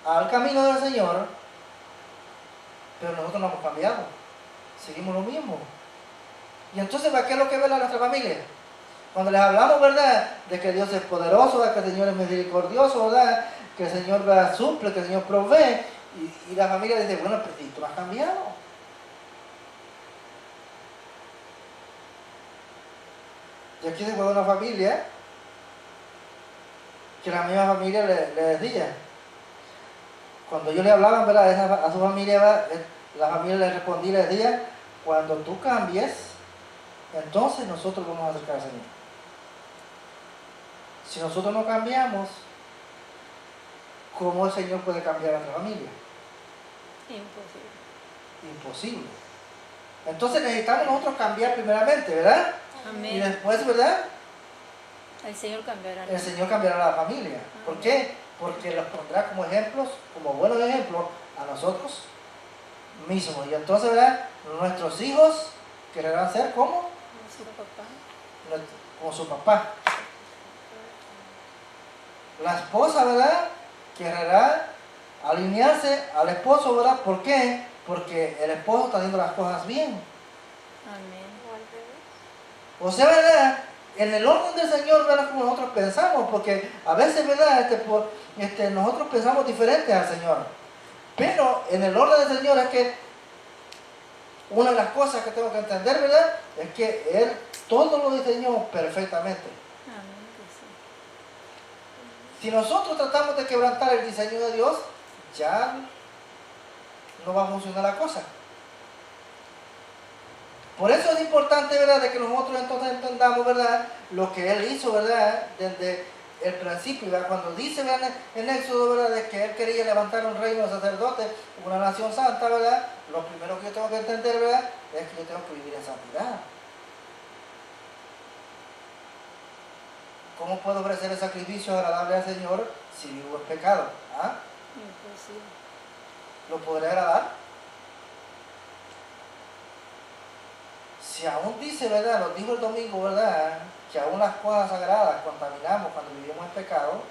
al camino del Señor, pero nosotros no hemos cambiado, seguimos lo mismo. Y entonces, ¿para qué es lo que ve a nuestra familia? Cuando les hablamos, ¿verdad?, de que Dios es poderoso, de que el Señor es misericordioso, ¿verdad?, que el Señor, ¿verdad?, suple, que el Señor provee, y la familia dice, bueno, pero tú no has cambiado. Y aquí se fue una familia, que la misma familia le decía, cuando yo le hablaba, ¿verdad?, a su familia, ¿verdad?, la familia le respondía y le decía, cuando tú cambies, entonces nosotros vamos a acercar al Señor. Si nosotros no cambiamos, ¿cómo el Señor puede cambiar a nuestra familia? Imposible. Imposible. Entonces necesitamos nosotros cambiar primeramente, ¿verdad? Amén. Y después, ¿verdad?, El Señor cambiará. el Señor cambiará a la familia. ¿Por qué? Porque los pondrá como ejemplos, como buenos ejemplos a nosotros mismos. Y entonces, ¿verdad?, nuestros hijos querrán ser como Su papá. como su papá. La esposa, ¿verdad?, querrá alinearse al esposo, ¿verdad? ¿Por qué? Porque el esposo está haciendo las cosas bien. Amén. O sea, ¿verdad?, en el orden del Señor, ¿verdad?, como nosotros pensamos, porque a veces, ¿verdad?, nosotros pensamos diferente al Señor. Pero en el orden del Señor es que una de las cosas que tengo que entender, ¿verdad? Es que Él todo lo diseñó perfectamente. Amén. Que sí. Si nosotros tratamos de quebrantar el diseño de Dios, ya no va a funcionar la cosa. Por eso es importante, ¿verdad?, de que nosotros entonces entendamos, ¿verdad?, lo que Él hizo, ¿verdad?, desde el principio, ¿verdad? Cuando dice, ¿verdad?, en Éxodo, ¿verdad?, de que Él quería levantar un reino de sacerdotes, una nación santa, ¿verdad?, lo primero que yo tengo que entender, ¿verdad?, es que yo tengo que vivir en santidad. ¿Cómo puedo ofrecer el sacrificio agradable al Señor si vivo en pecado? ¿Ah? Imposible. ¿Lo podré agradar? Si aún dice, ¿verdad?, lo dijo el domingo, ¿verdad?, que aún las cosas sagradas contaminamos cuando vivimos en pecado,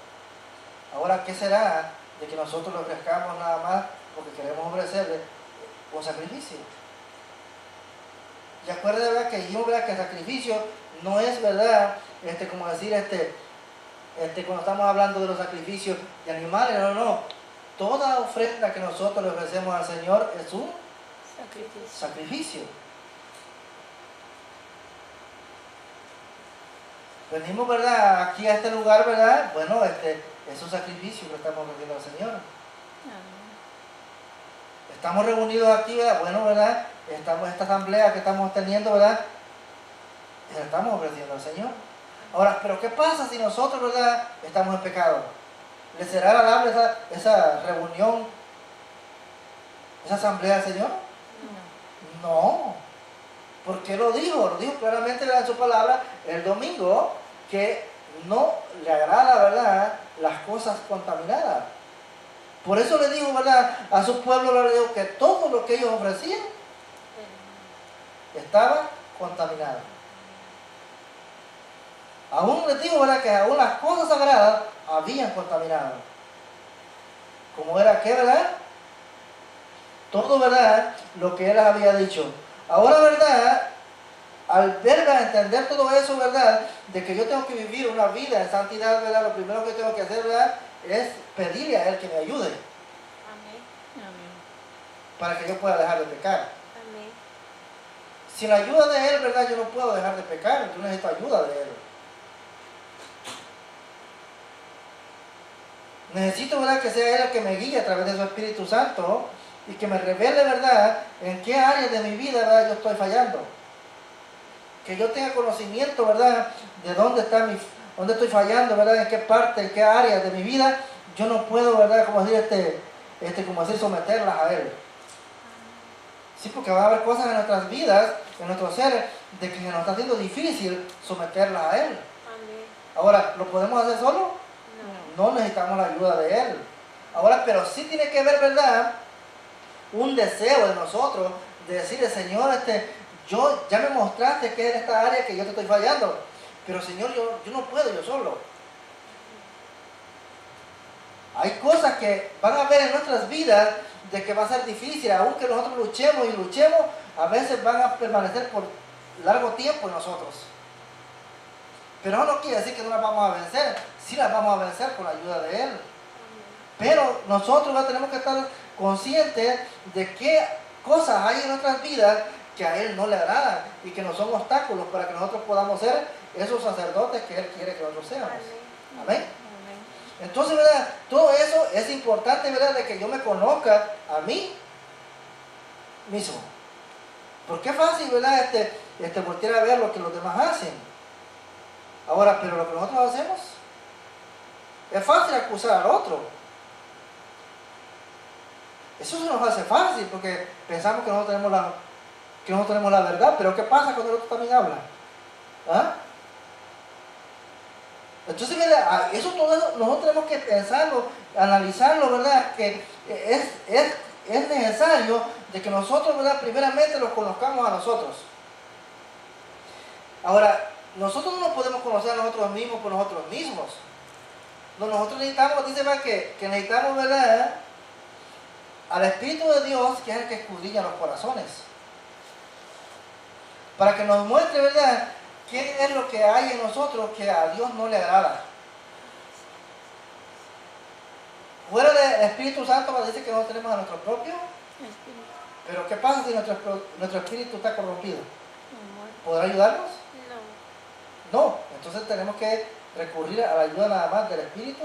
ahora, ¿qué será de que nosotros lo ofrezcamos nada más porque queremos ofrecerle un sacrificio? Y acuérdense, ¿verdad?, que dijimos, ¿verdad?, que el sacrificio no es, ¿verdad?, como decir, cuando estamos hablando de los sacrificios de animales, no. Toda ofrenda que nosotros le ofrecemos al Señor es un sacrificio. Venimos, ¿verdad?, aquí a este lugar, ¿verdad? Bueno, es un sacrificio que estamos ofreciendo al Señor. Amén. Estamos reunidos aquí, ¿verdad? Bueno, ¿verdad? Esta asamblea que estamos teniendo, ¿verdad?, la estamos ofreciendo al Señor. Ahora, ¿pero qué pasa si nosotros, ¿verdad?, estamos en pecado? ¿Le será agradable esa reunión, esa asamblea al Señor? No. No. ¿Por qué lo dijo? Lo dijo claramente, ¿verdad?, en su palabra el domingo, que no le agrada, ¿verdad?, las cosas contaminadas. Por eso le dijo, ¿verdad?, a su pueblo, le dijo que todo lo que ellos ofrecían estaba contaminado. Aún les digo, ¿verdad?, que aún las cosas sagradas habían contaminado. ¿Cómo era qué, verdad? Todo, ¿verdad?, lo que Él les había dicho. Ahora, ¿verdad?, al verla, entender todo eso, ¿verdad?, de que yo tengo que vivir una vida en santidad, ¿verdad?, lo primero que tengo que hacer, ¿verdad?, es pedirle a Él que me ayude. Amén. Amén. Para que yo pueda dejar de pecar. Amén. Sin la ayuda de Él, ¿verdad?, yo no puedo dejar de pecar, yo necesito ayuda de Él. Necesito, ¿verdad?, que sea Él el que me guíe a través de su Espíritu Santo y que me revele, ¿verdad?, en qué áreas de mi vida, ¿verdad?, yo estoy fallando. Que yo tenga conocimiento, ¿verdad?, de dónde estoy fallando, ¿verdad?, en qué parte, en qué áreas de mi vida yo no puedo, ¿verdad?, como decir, someterlas a Él. Sí, porque va a haber cosas en nuestras vidas, en nuestros seres, de que se nos está haciendo difícil someterlas a Él. Amén. Ahora, ¿lo podemos hacer solo? No necesitamos la ayuda de Él. Ahora, pero sí tiene que haber, ¿verdad?, un deseo de nosotros de decirle, Señor, yo ya me mostraste que es en esta área que yo te estoy fallando, pero Señor, yo no puedo yo solo. Hay cosas que van a haber en nuestras vidas de que va a ser difícil, aunque nosotros luchemos y luchemos, a veces van a permanecer por largo tiempo en nosotros. Pero no quiere decir que no las vamos a vencer, sí las vamos a vencer con la ayuda de Él. Pero nosotros ya tenemos que estar conscientes de qué cosas hay en nuestras vidas que a Él no le agradan y que no son obstáculos para que nosotros podamos ser esos sacerdotes que Él quiere que nosotros seamos. Amén. Amén. Entonces, ¿verdad?, todo eso es importante, ¿verdad?, de que yo me conozca a mí mismo. Porque es fácil, ¿verdad?, voltear a ver lo que los demás hacen. Ahora, pero lo que nosotros hacemos, es fácil acusar al otro. Eso se nos hace fácil porque pensamos que nosotros tenemos la verdad, pero ¿qué pasa cuando el otro también habla? ¿Ah? Entonces, ¿verdad?, todo eso nosotros tenemos que pensarlo, analizarlo, ¿verdad?, que es necesario de que nosotros, ¿verdad?, primeramente los conozcamos a nosotros. Ahora, nosotros no nos podemos conocer a nosotros mismos por nosotros mismos. No, nosotros necesitamos, dice más que necesitamos, ¿verdad?, al Espíritu de Dios, que es el que escudriña los corazones. Para que nos muestre, ¿verdad?, qué es lo que hay en nosotros que a Dios no le agrada. Fuera del Espíritu Santo nos dice que no tenemos a nuestro propio. Espíritu. Pero ¿qué pasa si nuestro espíritu está corrompido? Amor. ¿Podrá ayudarnos? No. No. Entonces tenemos que recurrir a la ayuda nada más del Espíritu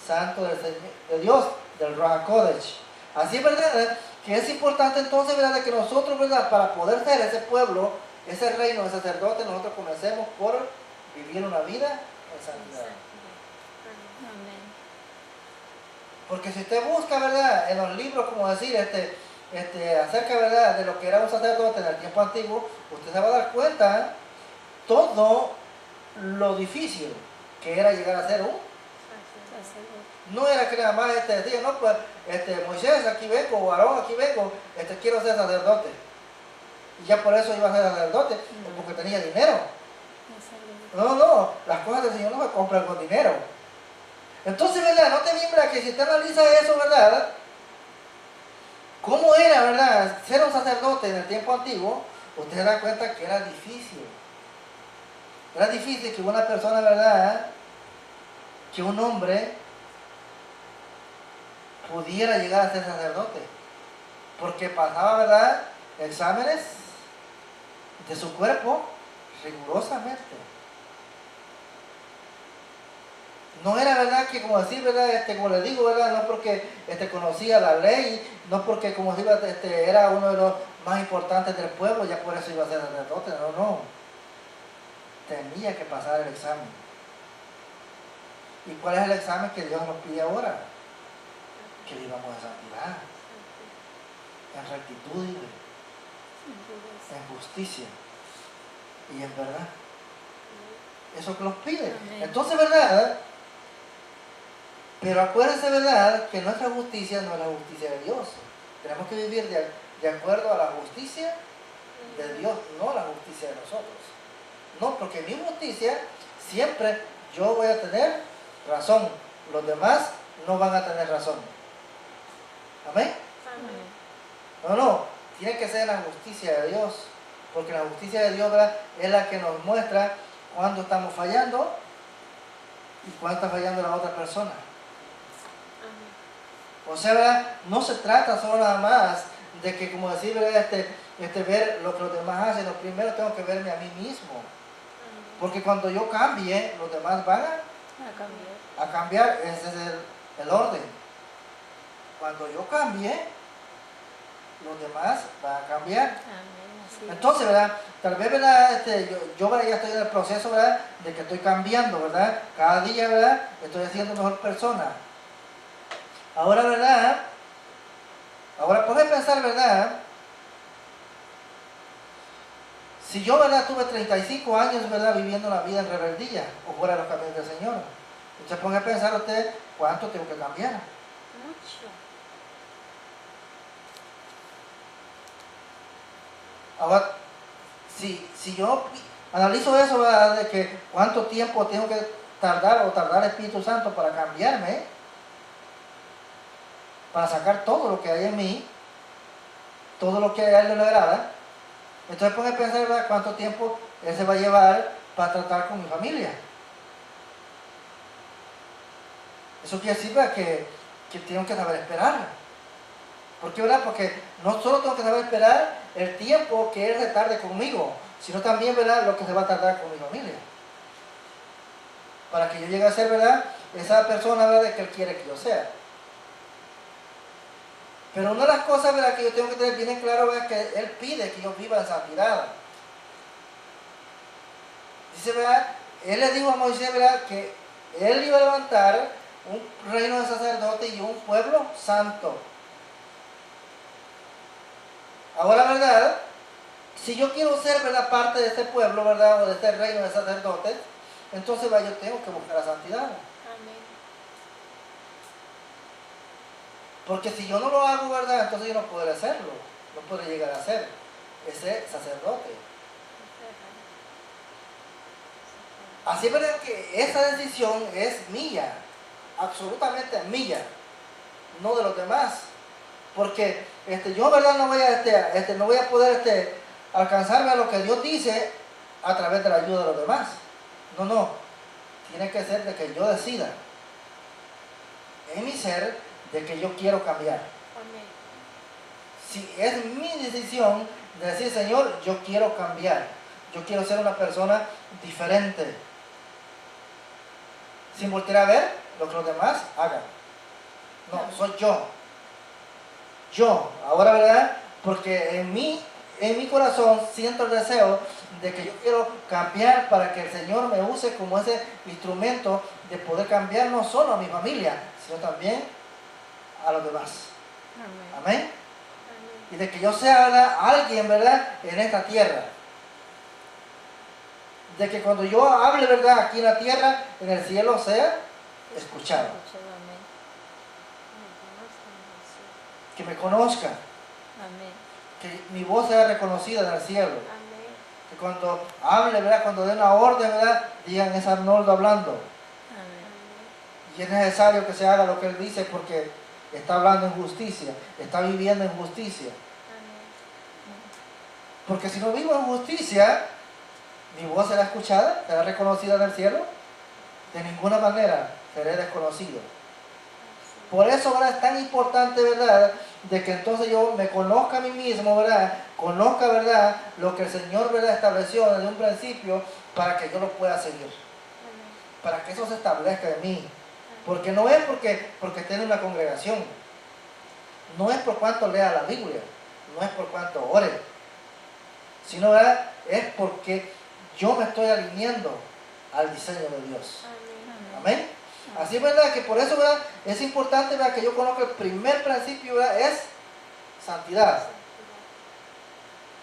Santo de Dios, del Ruach HaKodesh. Así es verdad que es importante entonces, ¿verdad?, de que nosotros, ¿verdad?, para poder ser ese pueblo, ese reino de sacerdotes, nosotros comencemos por vivir una vida en santidad. Amén. Porque si usted busca, ¿verdad?, en los libros, como decir, acerca, ¿verdad?, de lo que era un sacerdote en el tiempo antiguo, usted se va a dar cuenta todo lo difícil que era llegar a ser un. Sacerdote. No era que nada más decía, no, pues, Moisés, aquí vengo, o Aarón, aquí vengo, quiero ser sacerdote. Y ya por eso iba a ser sacerdote, porque tenía dinero. Sacerdote. No, las cosas del Señor no se compran con dinero. Entonces, ¿verdad? No te miembra que si usted analiza eso, ¿verdad? ¿Cómo era, verdad, ser un sacerdote en el tiempo antiguo? Usted se da cuenta que era difícil. Era difícil que una persona, ¿verdad?, que un hombre pudiera llegar a ser sacerdote. Porque pasaba, ¿verdad?, exámenes de su cuerpo rigurosamente. No era, verdad, que como decir, verdad, como le digo, verdad, no porque conocía la ley, no porque como digo, era uno de los más importantes del pueblo, ya por eso iba a ser sacerdote, no. Tenía que pasar el examen. ¿Y cuál es el examen que Dios nos pide ahora? Que vivamos en santidad, en rectitud, en justicia y en verdad. Eso que nos pide. Amén. Entonces, ¿verdad? Pero acuérdense, ¿verdad?, que nuestra justicia no es la justicia de Dios. Tenemos que vivir de acuerdo a la justicia de Dios, no la justicia de nosotros. No, porque mi justicia siempre yo voy a tener razón. Los demás no van a tener razón. ¿Amén? Amén. No. Tiene que ser la justicia de Dios. Porque la justicia de Dios, ¿verdad?, es la que nos muestra cuándo estamos fallando y cuándo está fallando la otra persona. O sea, ¿verdad?, no se trata solo nada más de que, como decir, ¿verdad?, ver lo que los demás hacen. Lo primero tengo que verme a mí mismo. Porque cuando yo cambie, los demás van a cambiar. Ese es el orden. Cuando yo cambie, los demás van a cambiar. Amén. Así es. Entonces, ¿verdad?, tal vez, ¿verdad?, yo ¿verdad?, ya estoy en el proceso, ¿verdad?, de que estoy cambiando, ¿verdad? Cada día, ¿verdad?, estoy siendo mejor persona. Ahora, ¿verdad? Ahora puedes pensar, ¿verdad? Si yo, ¿verdad?, tuve 35 años, ¿verdad?, viviendo una vida en rebeldía o fuera de los caminos del Señor. Usted pone a pensar usted cuánto tengo que cambiar. Mucho. Ahora, si yo analizo eso, ¿verdad?, de que cuánto tiempo tengo que tardar el Espíritu Santo para cambiarme, para sacar todo lo que hay en mí, todo lo que a Él le agrada, entonces pone a pensar, ¿verdad?, cuánto tiempo Él se va a llevar para tratar con mi familia. Eso quiere decir, ¿verdad?, que tengo que saber esperar. ¿Por qué, verdad? Porque no solo tengo que saber esperar el tiempo que Él se tarde conmigo, sino también, ¿verdad?, lo que se va a tardar con mi familia. Para que yo llegue a ser, ¿verdad?, esa persona, ¿verdad?, que Él quiere que yo sea. Pero una de las cosas, ¿verdad?, que yo tengo que tener bien claro, ¿verdad?, que Él pide que yo viva en santidad. Dice, ¿verdad?, Él le dijo a Moisés, ¿verdad?, que Él iba a levantar un reino de sacerdotes y un pueblo santo. Ahora, ¿verdad?, si yo quiero ser, ¿verdad?, parte de este pueblo, ¿verdad?, o de este reino de sacerdotes, entonces, ¿verdad?, yo tengo que buscar la santidad. Amén. Porque si yo no lo hago, ¿verdad?, entonces yo no podré hacerlo. No podré llegar a ser ese sacerdote. Así es, verdad, que esa decisión es mía, absolutamente mía, no de los demás. Porque yo, ¿verdad?, no voy a poder alcanzarme a lo que Dios dice a través de la ayuda de los demás. No. Tiene que ser de que yo decida. en mi ser de que yo quiero cambiar. Amén. Si es mi decisión de decir, Señor, yo quiero cambiar, yo quiero ser una persona diferente, sin voltear a ver lo que los demás hagan. No, soy yo. Yo, ahora, ¿verdad? Porque en mi corazón siento el deseo de que yo quiero cambiar para que el Señor me use como ese instrumento de poder cambiar no solo a mi familia, sino también a los demás. Amén. Amén. Amén. Y de que yo sea, ¿verdad?, alguien, ¿verdad?, en esta tierra. De que cuando yo hable, ¿verdad?, aquí en la tierra, en el cielo sea escuchado. Amén. Que me conozca, Amén. que mi voz sea reconocida en el cielo. Amén. Que cuando hable, ¿verdad?, cuando dé una orden, ¿verdad?, digan, es Arnoldo hablando. Amén. Y es necesario que se haga lo que él dice porque está hablando en justicia, está viviendo en justicia. Porque si no vivo en justicia, mi voz será escuchada, será reconocida en el cielo. De ninguna manera seré desconocido. Por eso, ¿verdad?, es tan importante, ¿verdad?, de que entonces yo me conozca a mí mismo, ¿verdad?, conozca, ¿verdad?, lo que el Señor, ¿verdad?, estableció desde un principio para que yo lo pueda seguir. Para que eso se establezca en mí. Porque no es porque esté en una congregación. No es por cuanto lea la Biblia. No es por cuanto ore. Sino, ¿verdad?, es porque yo me estoy alineando al diseño de Dios. Amén. Así es, verdad, que por eso, ¿verdad?, es importante, ¿verdad?, que yo conozca el primer principio, ¿verdad?, es santidad.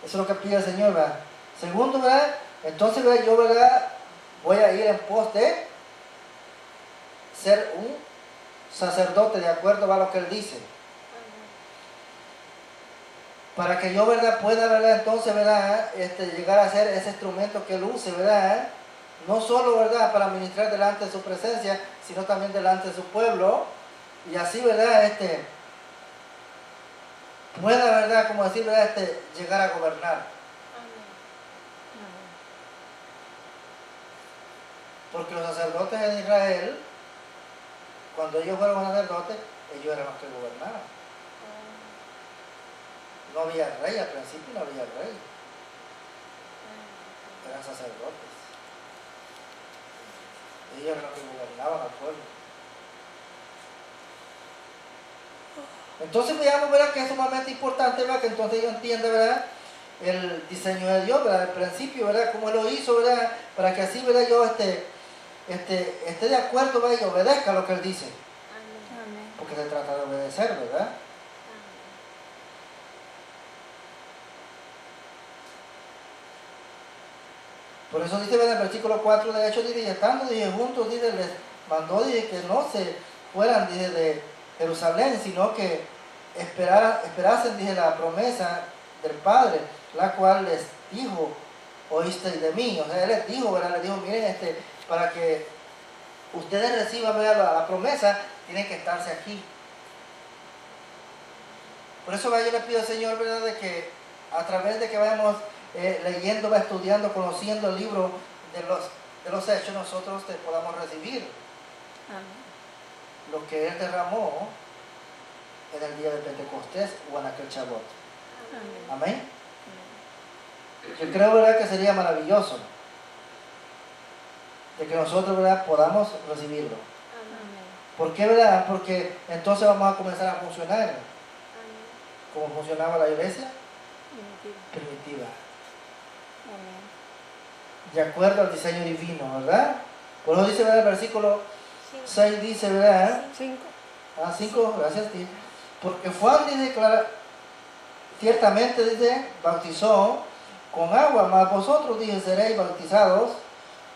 Eso es lo que pide el Señor, ¿verdad? Segundo, ¿verdad?, entonces, ¿verdad?, yo, ¿verdad?, voy a ir en pos de ser un sacerdote de acuerdo a lo que Él dice. Para que yo, ¿verdad?, pueda, ¿verdad?, entonces, ¿verdad?, llegar a ser ese instrumento que Él use, ¿verdad?, no solo, ¿verdad?, para ministrar delante de su presencia, sino también delante de su pueblo, y así, ¿verdad?, pueda, ¿verdad?, como decir, ¿verdad?, llegar a gobernar. Porque los sacerdotes en Israel, cuando ellos fueron sacerdotes, ellos eran los que gobernaban. No había rey, al principio no había rey. Eran sacerdotes. Ellos eran los que gobernaban al pueblo. Entonces veamos, ¿verdad?, que es sumamente importante, ¿verdad?, que entonces ellos entiendan, ¿verdad?, el diseño de Dios, ¿verdad?, el principio, ¿verdad?, cómo Él lo hizo, ¿verdad?, para que así, ¿verdad?, yo esté de acuerdo, ¿verdad?, y obedezca lo que Él dice. Amén. Porque se trata de obedecer, ¿verdad? Por eso dice, ¿verdad?, el versículo 4 de Hechos, dice, y estando, dice, juntos, dice, les mandó, dice, que no se fueran, dice, de Jerusalén, sino que esperasen, dice, la promesa del Padre, la cual les dijo, oísteis de mí. O sea, Él les dijo, ¿verdad?, les dijo, miren, para que ustedes reciban, ¿verdad?, la promesa, tienen que estarse aquí. Por eso, ¿verdad?, yo le pido al Señor, ¿verdad?, de que a través de que vayamos leyendo, estudiando, conociendo el libro de los hechos, nosotros podamos recibir lo que Él derramó en el día de Pentecostés o en aquel Shabbat. Amén. Yo creo, ¿verdad?, que sería maravilloso de que nosotros, ¿verdad?, podamos recibirlo. ¿Por qué, verdad? Porque entonces vamos a comenzar a funcionar como funcionaba la iglesia primitiva. De acuerdo al diseño divino, ¿verdad? Por eso dice, ¿verdad?, el versículo 6 dice, ¿verdad? 5, gracias a ti. Porque Juan dice, ciertamente, dice, bautizó con agua, mas vosotros, dice, seréis bautizados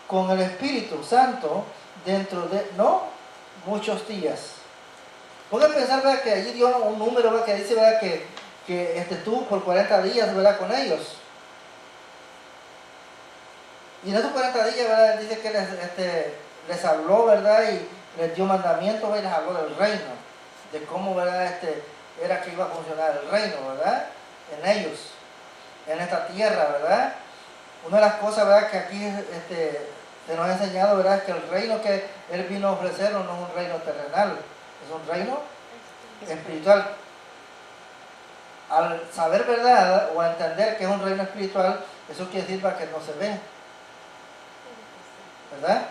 con el Espíritu Santo dentro de, no, muchos días. Pongan a pensar, ¿verdad?, que allí dio un número, ¿verdad?, que dice, ¿verdad?, que estuvo por 40 días, ¿verdad?, con ellos. Y en esos 40 días, ¿verdad?, dice que les habló, ¿verdad?, y les dio mandamientos, ¿verdad?, y les habló del reino, de cómo, ¿verdad?, era que iba a funcionar el reino, ¿verdad?, en ellos, en esta tierra, ¿verdad? Una de las cosas, ¿verdad?, que aquí se nos ha enseñado, ¿verdad?, es que el reino que Él vino a ofrecernos no es un reino terrenal, Es un reino espiritual. Al saber verdad o a entender que es un reino espiritual, eso quiere decir para que no se ve, ¿verdad?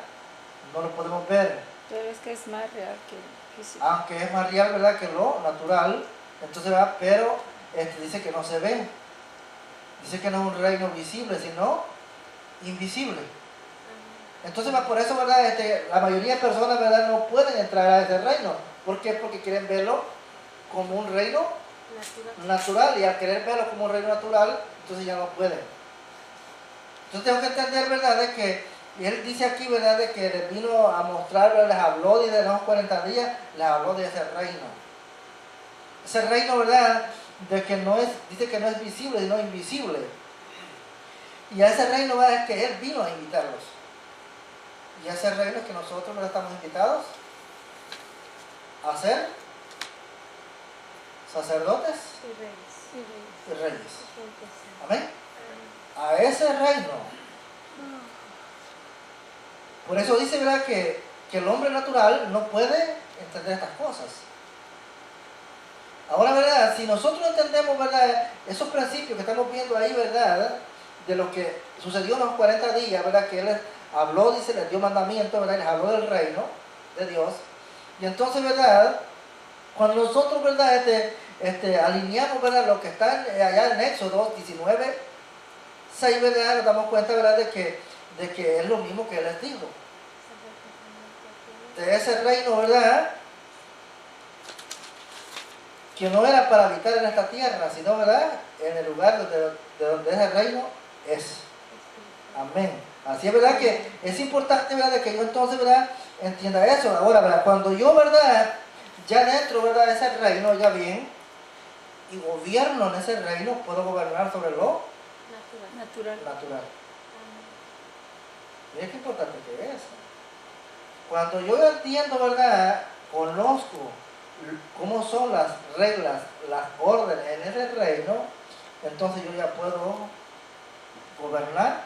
No lo podemos ver. Pero es que es más real que físico. Aunque es más real, ¿verdad?, que lo natural. Entonces, ¿verdad? Pero dice que no se ve. Dice que no es un reino visible, sino invisible. Entonces, por eso, ¿verdad?, la mayoría de personas, ¿verdad?, no pueden entrar a ese reino. ¿Por qué? Porque quieren verlo como un reino natural. Y al querer verlo como un reino natural, entonces ya no pueden. Entonces tengo que entender, ¿verdad?, de que, y él dice aquí, ¿verdad?, de que les vino a mostrar, ¿verdad?, les habló desde los 40 días, les habló de ese reino. Ese reino, ¿verdad?, de que no es, dice que no es visible, sino invisible. Y a ese reino, ¿verdad?, es que él vino a invitarlos. Y a ese reino es que nosotros, ¿verdad?, estamos invitados a ser sacerdotes y reyes. Amén. A ese reino. Por eso dice, ¿verdad?, que el hombre natural no puede entender estas cosas. Ahora, ¿verdad?, si nosotros entendemos, ¿verdad?, esos principios que estamos viendo ahí, ¿verdad?, de lo que sucedió en los 40 días, ¿verdad?, que él habló, dice, les dio mandamiento, ¿verdad?, les habló del reino de Dios. Y entonces, ¿verdad?, cuando nosotros, ¿verdad?, alineamos, ¿verdad?, lo que está allá en Éxodo 19, 6, ¿verdad?, nos damos cuenta, ¿verdad?, de que es lo mismo que él les dijo. De ese reino, ¿verdad?, que no era para habitar en esta tierra, sino, ¿verdad?, en el lugar de donde ese reino es. Amén. Así es, ¿verdad?, que es importante, ¿verdad?, de que yo entonces, ¿verdad?, entienda eso. Ahora, ¿verdad?, cuando yo, ¿verdad?, ya dentro, ¿verdad?, de ese reino, ya bien, y gobierno en ese reino, puedo gobernar sobre lo natural. Mira qué importante que es. Cuando yo entiendo, ¿verdad?, conozco cómo son las reglas, las órdenes en ese reino, entonces yo ya puedo gobernar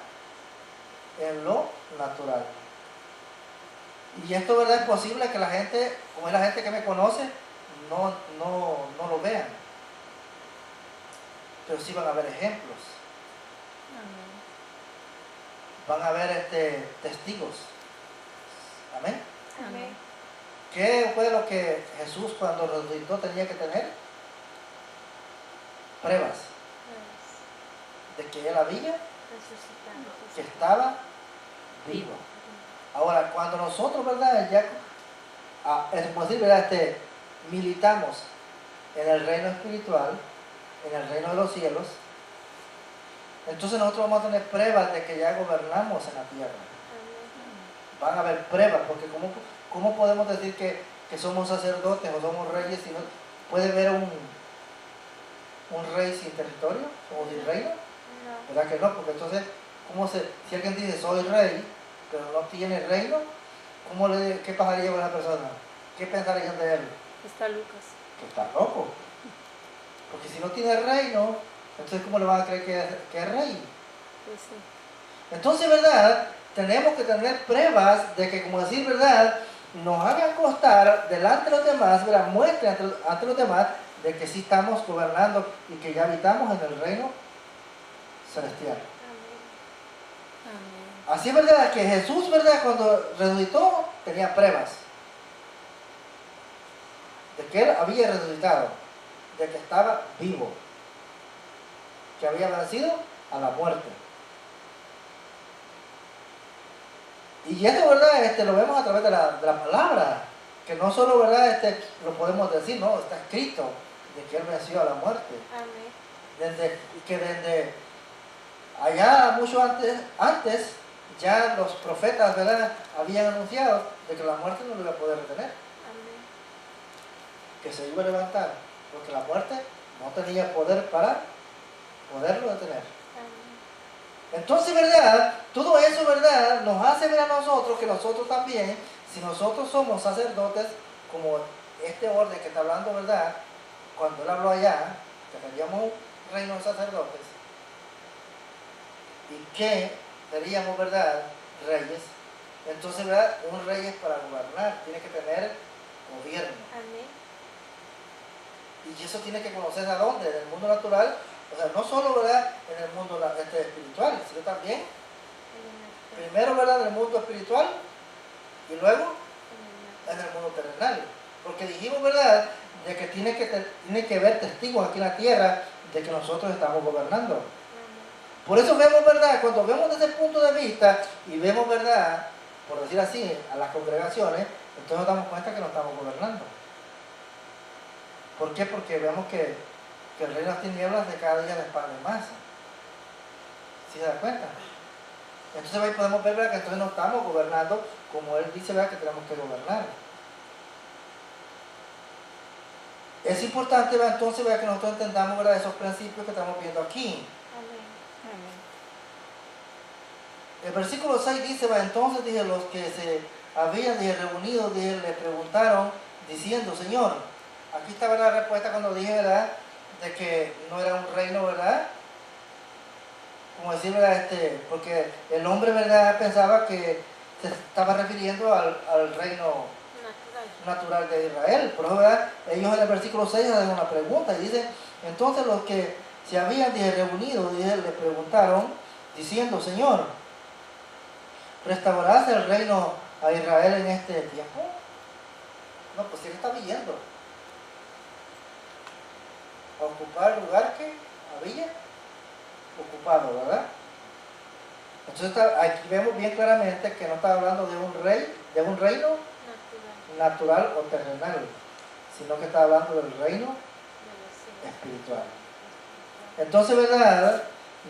en lo natural. Y esto, ¿verdad?, es posible que la gente, como es la gente que me conoce, no lo vean. Pero sí van a haber ejemplos. Van a haber testigos. Amén. Amén. ¿Qué fue lo que Jesús cuando resucitó tenía que tener? Pruebas de que él había, que estaba vivo. Ahora, cuando nosotros, ¿verdad?, ya, es como decir, ¿verdad?, militamos en el reino espiritual, en el reino de los cielos, entonces nosotros vamos a tener pruebas de que ya gobernamos en la tierra. Van a haber pruebas, porque ¿cómo podemos decir que somos sacerdotes o somos reyes si no puede haber un rey sin territorio o sin reino? ¿Verdad que no? Porque entonces, si alguien dice soy rey, pero no tiene reino, ¿qué pasaría con esa persona? ¿Qué pensarían de él? Está Lucas. Que está loco. Porque si no tiene reino, entonces ¿cómo le van a creer que es rey? Pues sí. Entonces, ¿verdad?, tenemos que tener pruebas de que, como decir, ¿verdad?, nos hagan constar delante de los demás, ¿verdad?, muestren ante los demás de que sí estamos gobernando y que ya habitamos en el reino celestial. Amén. Así es, ¿verdad?, que Jesús, ¿verdad?, cuando resucitó tenía pruebas de que él había resucitado, de que estaba vivo, que había vencido a la muerte. Y esto, ¿verdad?, lo vemos a través de la palabra, que no solo, ¿verdad?, lo podemos decir, no, está escrito de que él venció a la muerte. Amén. Desde allá mucho antes ya los profetas, ¿verdad?, habían anunciado de que la muerte no lo iba a poder retener. Amén. Que se iba a levantar, porque la muerte no tenía poder para poderlo detener. Entonces, ¿verdad?, todo eso, ¿verdad?, nos hace ver a nosotros que nosotros también, si nosotros somos sacerdotes, como este orden que está hablando, ¿verdad?, cuando él habló allá, que teníamos un reino de sacerdotes, y que seríamos, ¿verdad?, reyes. Entonces, ¿verdad?, un rey es para gobernar, tiene que tener gobierno. Amén. Y eso tiene que conocerse a dónde, en el mundo natural, o sea, no solo, ¿verdad?, en el mundo espiritual, sino también, primero, ¿verdad?, en el mundo espiritual y luego en el mundo terrenal. Porque dijimos, ¿verdad?, de que tiene que haber testigos aquí en la tierra de que nosotros estamos gobernando. Por eso vemos, ¿verdad?, cuando vemos desde ese punto de vista y vemos, ¿verdad?, por decir así, a las congregaciones, entonces nos damos cuenta que no estamos gobernando. ¿Por qué? Porque vemos que el reino de las tinieblas de cada día se expande más. ¿Sí se da cuenta? Entonces ahí podemos ver, ¿verdad?, que entonces no estamos gobernando como él dice, ¿verdad?, que tenemos que gobernar. Es importante, ¿verdad?, entonces, ¿verdad?, que nosotros entendamos, ¿verdad?, esos principios que estamos viendo aquí. Amén. El versículo 6 dice, ¿verdad?, entonces dije, los que se habían reunido, dije, le preguntaron diciendo, Señor, aquí estaba la respuesta cuando dije, ¿verdad?, de que no era un reino, ¿verdad?, como decir, ¿verdad?, porque el hombre, ¿verdad?, pensaba que se estaba refiriendo al reino natural de Israel. Por eso, ¿verdad?, ellos en el versículo 6 hacen una pregunta y dicen, entonces los que se habían reunido, dije, le preguntaron diciendo, Señor, ¿restaurarás el reino a Israel en este tiempo? No, pues él está viviendo a ocupar el lugar que había ocupado, ¿verdad? Entonces aquí vemos bien claramente que no está hablando de un reino natural o terrenal, sino que está hablando del reino espiritual. Entonces, ¿verdad?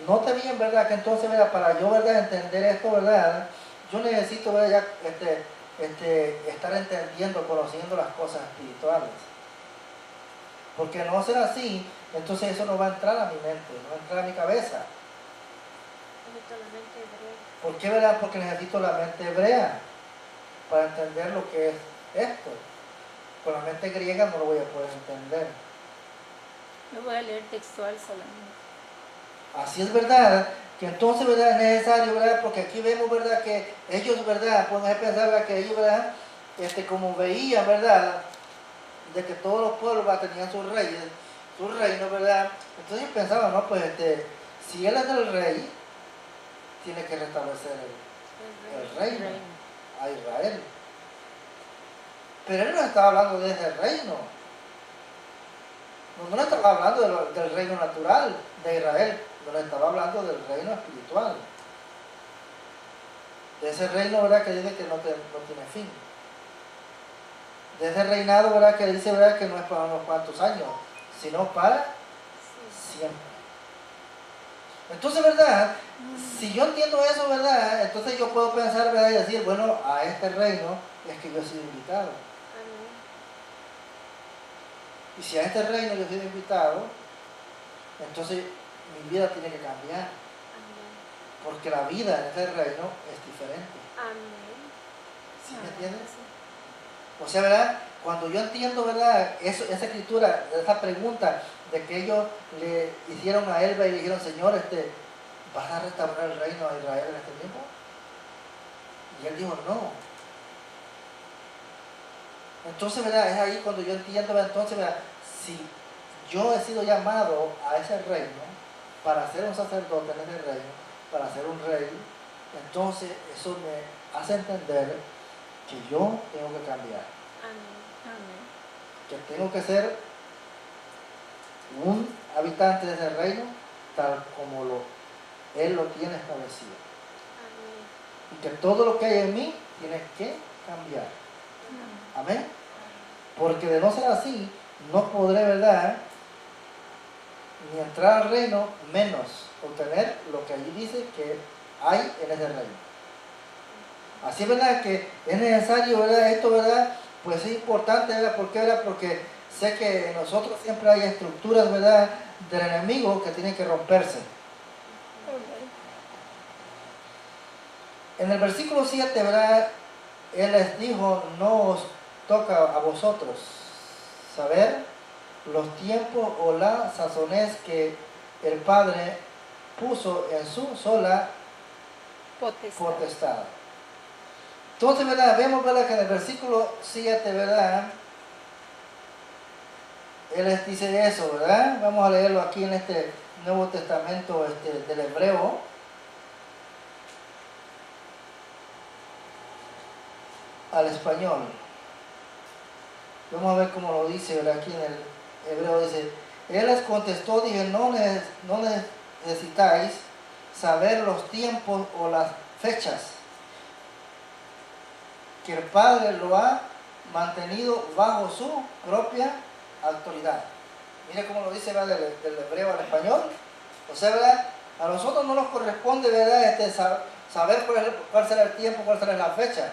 Note bien, ¿verdad?, que entonces, ¿verdad?, para yo, ¿verdad?, entender esto, ¿verdad?, yo necesito, ¿verdad?, ya estar entendiendo, conociendo las cosas espirituales. Porque no ser así, entonces eso no va a entrar a mi mente, no va a entrar a mi cabeza. ¿Por qué, verdad? Porque necesito la mente hebrea para entender lo que es esto. Con la mente griega no lo voy a poder entender. Yo voy a leer textual solamente. Así es, verdad, que entonces, ¿verdad?, es necesario, ¿verdad?, porque aquí vemos, ¿verdad?, que ellos, ¿verdad?, pueden pensar, ¿verdad?, que ellos, ¿verdad?, como veían, ¿verdad?, de que todos los pueblos, ¿verdad?, tenían sus reyes, sus reinos, ¿verdad?, entonces ellos pensaban, no, pues si él es el rey, tiene que restablecer el reino a Israel. Pero él no estaba hablando de ese reino. No estaba hablando del reino natural de Israel, no estaba hablando del reino espiritual. De ese reino, ¿verdad?, que dice que no tiene fin. De ese reinado, ¿verdad?, que dice, ¿verdad?, que no es para unos cuantos años, sino para siempre. Entonces, ¿verdad?, si yo entiendo eso, ¿verdad?, entonces yo puedo pensar, ¿verdad?, y decir, bueno, a este reino es que yo he sido invitado. Y si a este reino yo he sido invitado, entonces mi vida tiene que cambiar. Porque la vida en este reino es diferente. ¿Sí me entiendes? O sea, ¿verdad? Cuando yo entiendo, ¿verdad?, esa escritura, esa pregunta de que ellos le hicieron a Elba y le dijeron, Señor, ¿vas a restaurar el reino a Israel en este tiempo? Y él dijo, no. Entonces, ¿verdad?, es ahí cuando yo entiendo, ¿verdad?, entonces, ¿verdad?, si yo he sido llamado a ese reino para ser un sacerdote en ese reino, para ser un rey, entonces eso me hace entender que yo tengo que cambiar. Que tengo que ser un habitante de ese reino tal como Él lo tiene establecido. Y que todo lo que hay en mí tiene que cambiar. Amén. Porque de no ser así, no podré, ¿verdad?, ni entrar al reino, menos obtener lo que allí dice que hay en ese reino. Así es, ¿verdad?, que es necesario, ¿verdad?, esto, ¿verdad?, pues es importante, ¿verdad? ¿Por qué, verdad? Porque sé que en nosotros siempre hay estructuras, ¿verdad?, del enemigo que tienen que romperse. En el versículo 7, ¿verdad?, Él les dijo, no os toca a vosotros saber los tiempos o la sazonez que el Padre puso en su sola potestad. Entonces, ¿verdad?, vemos, ¿verdad?, que en el versículo 7, ¿verdad?, Él les dice eso, ¿verdad? Vamos a leerlo aquí en este Nuevo Testamento del Hebreo. Al español. Vamos a ver cómo lo dice, ¿verdad? Aquí en el Hebreo dice, Él les contestó, dije, no necesitáis saber los tiempos o las fechas, que el Padre lo ha mantenido bajo su propia autoridad. Mire cómo lo dice, ¿verdad? Del hebreo al español. O sea, ¿verdad? A nosotros no nos corresponde, ¿verdad? Saber cuál será el tiempo, cuál será la fecha,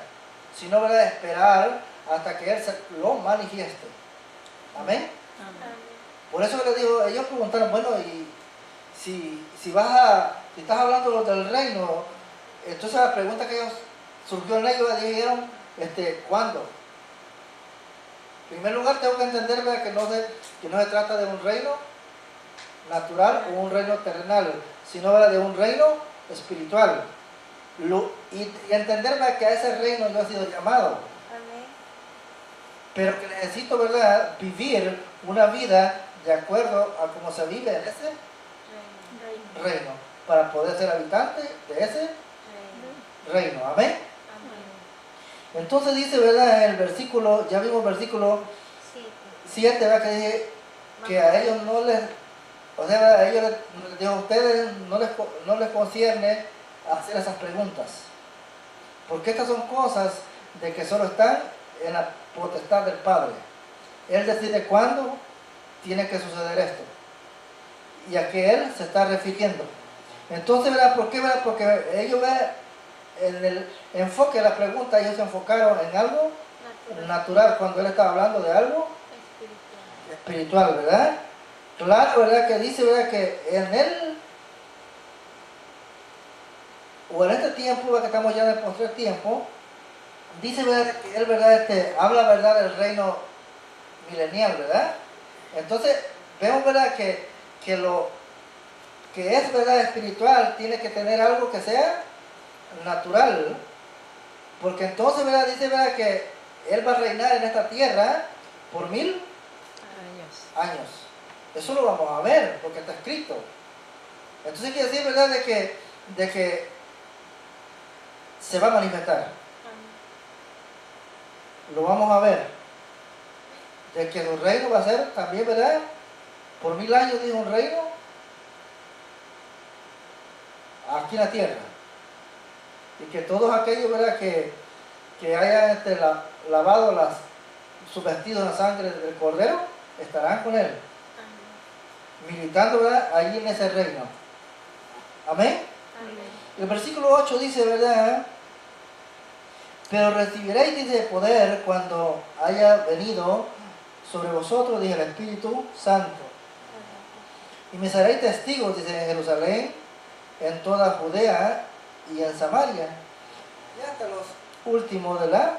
sino, ¿verdad? Esperar hasta que Él lo manifieste. Amén. Amén. Por eso les digo, ellos preguntaron, bueno, y si estás hablando del reino, entonces la pregunta que ellos surgió en ellos, dijeron, ¿cuándo? En primer lugar, tengo que entender, ¿verdad? que no se trata de un reino natural o un reino terrenal, sino, ¿verdad? de un reino espiritual. Y entender, ¿verdad? que a ese reino yo he sido llamado. Amén. Pero que necesito, ¿verdad? vivir una vida de acuerdo a cómo se vive en ese Reino. reino, para poder ser habitante de ese reino. Amén. Amén. Entonces dice, ¿verdad? En el versículo, ya vimos el versículo Sí. 7, ¿verdad? Que dice que a ellos no les, o sea, ¿verdad? A ellos les dijo, a ustedes no les concierne hacer esas preguntas, porque estas son cosas de que solo están en la potestad del Padre. Él decide cuándo tiene que suceder esto y a qué Él se está refiriendo. Entonces, ¿verdad? ¿Por qué? ¿Verdad? Porque ellos, ¿verdad? En el enfoque de la pregunta, ellos se enfocaron en algo natural cuando Él estaba hablando de algo espiritual, ¿verdad? Claro, ¿verdad? Que dice, ¿verdad? Que en Él, o en este tiempo, ¿verdad? Que estamos ya en el postrer tiempo, dice, ¿verdad? Que Él, ¿verdad? Habla, ¿verdad? Del reino milenial, ¿verdad? Entonces, vemos, ¿verdad? Que lo que es, ¿verdad? Espiritual tiene que tener algo que sea natural, porque entonces, ¿verdad? Dice, ¿verdad? Que Él va a reinar en esta tierra por 1000 años. Eso lo vamos a ver, porque está escrito. Entonces quiere decir, ¿verdad? De que se va a manifestar. Lo vamos a ver. De que el reino va a ser también, ¿verdad? Por 1000 años, dijo, un reino aquí en la tierra. Y que todos aquellos, ¿verdad? Que hayan lavado sus vestidos en la sangre del Cordero, estarán con Él, militando, ¿verdad? Allí en ese reino. Amén. El versículo 8 dice, ¿verdad? Pero recibiréis, dice, poder cuando haya venido sobre vosotros, dice el Espíritu Santo. Y me seréis testigos, dice, en Jerusalén, en toda Judea y en Samaria, y hasta los últimos de la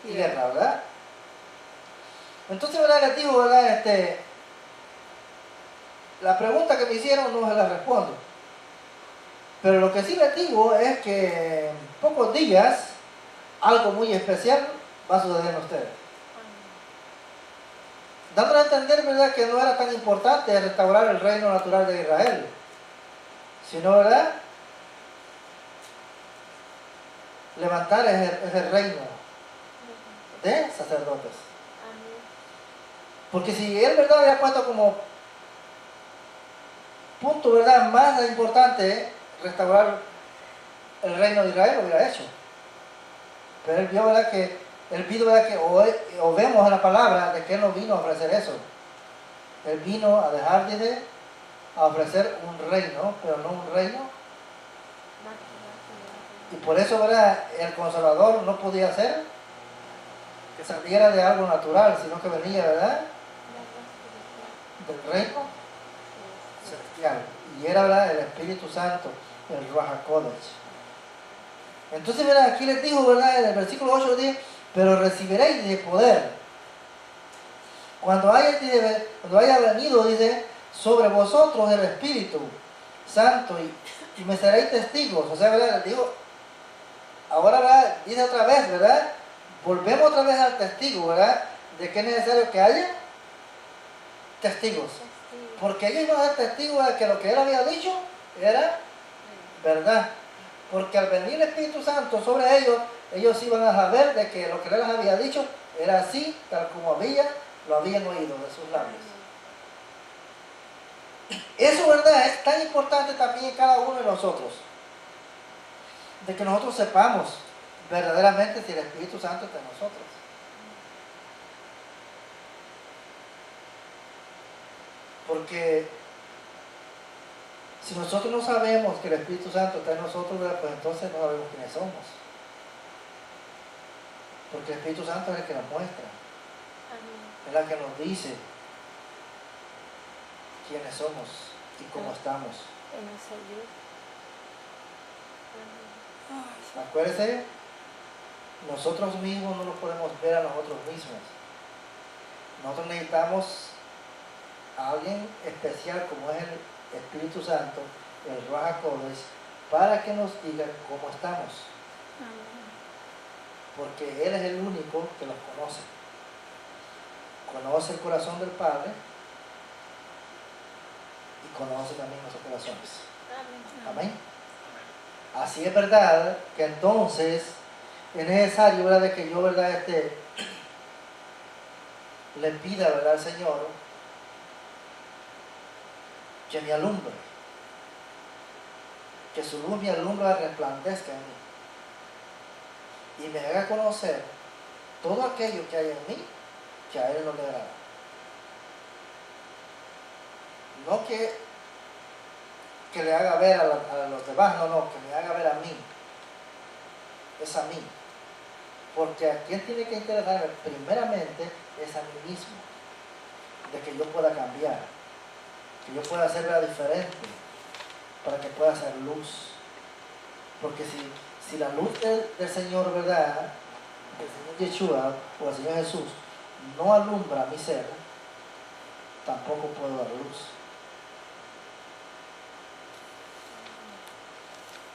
tierra, ¿verdad? Entonces, ¿verdad? Les digo, ¿verdad? La pregunta que me hicieron no se la respondo. Pero lo que sí les digo es que en pocos días algo muy especial va a suceder en ustedes. Dando a entender, ¿verdad? Que no era tan importante restaurar el reino natural de Israel, sino, ¿verdad? Levantar ese reino de sacerdotes. Porque si Él, ¿verdad? Había puesto como punto, ¿verdad? Más importante restaurar el reino de Israel, lo hubiera hecho. Pero Él vio, ¿verdad? ¿verdad? Que o vemos en la palabra de que Él no vino a ofrecer eso. Él vino a dejar a ofrecer un reino, pero no un reino. Y por eso, ¿verdad? El Consolador no podía ser que saliera de algo natural, sino que venía, ¿verdad? Del reino celestial. Y era, ¿verdad? El Espíritu Santo, el Ruach HaKodesh. Entonces, ¿verdad? Aquí les dijo, ¿verdad? En el versículo 8 dice, pero recibiréis de poder. Cuando haya venido, dice, sobre vosotros el Espíritu Santo y me seréis testigos. O sea, ¿verdad? Les digo, ahora, ¿verdad? Dice otra vez, ¿verdad? Volvemos otra vez al testigo, ¿verdad? De que es necesario que haya testigos. Testigo. Porque ellos iban a ser testigos de que lo que él había dicho era verdad. Porque al venir el Espíritu Santo sobre ellos, ellos iban a saber de que lo que él les había dicho era así, tal como lo habían oído de sus labios. Eso, ¿verdad? Es tan importante también en cada uno de nosotros. De que nosotros sepamos verdaderamente si el Espíritu Santo está en nosotros. Porque si nosotros no sabemos que el Espíritu Santo está en nosotros, ¿verdad? Pues entonces no sabemos quiénes somos. Porque el Espíritu Santo es el que nos muestra, es el que nos dice quiénes somos y cómo estamos. Que nos ayude. Acuérdense, nosotros mismos no nos podemos ver a nosotros mismos. Nosotros necesitamos a alguien especial como es el Espíritu Santo, el Ruach HaKodesh, para que nos diga cómo estamos. Amén. Porque Él es el único que los conoce. Conoce el corazón del Padre y conoce también nuestros corazones. Amén. Así es verdad que entonces es necesario, ¿verdad?, de que yo, ¿verdad?, le pida, ¿verdad?, al Señor que me alumbre, que su luz me alumbre, resplandezca en mí y me haga conocer todo aquello que hay en mí que a Él no le agrada. No que le haga ver a los demás, no, que me haga ver a mí. Es a mí. Porque a quien tiene que interesarme primeramente es a mí mismo. De que yo pueda cambiar, que yo pueda hacer la diferente, para que pueda hacer luz. Porque si la luz del Señor, ¿verdad?, del Señor Yeshua o el Señor Jesús no alumbra mi ser, tampoco puedo dar luz.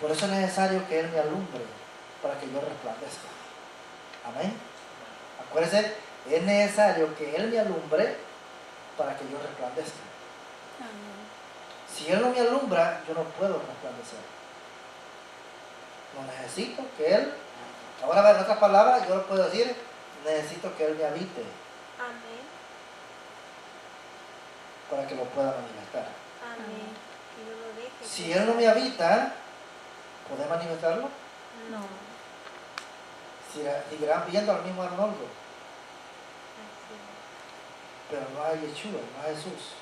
Por eso es necesario que Él me alumbre para que yo resplandezca. Amén. Acuérdense, es necesario que Él me alumbre para que yo resplandezca. Amén. Si Él no me alumbra, yo no puedo resplandecer. No necesito que Él, ahora en otras palabras, yo puedo decir, necesito que Él me habite. Amén. Para que lo pueda manifestar. Amén. Que no lo deje. Si Él no me habita, ¿podés manifestarlo? No. Seguirán viendo al mismo Arnoldo, Así pero no hay Yeshua, no hay Jesús.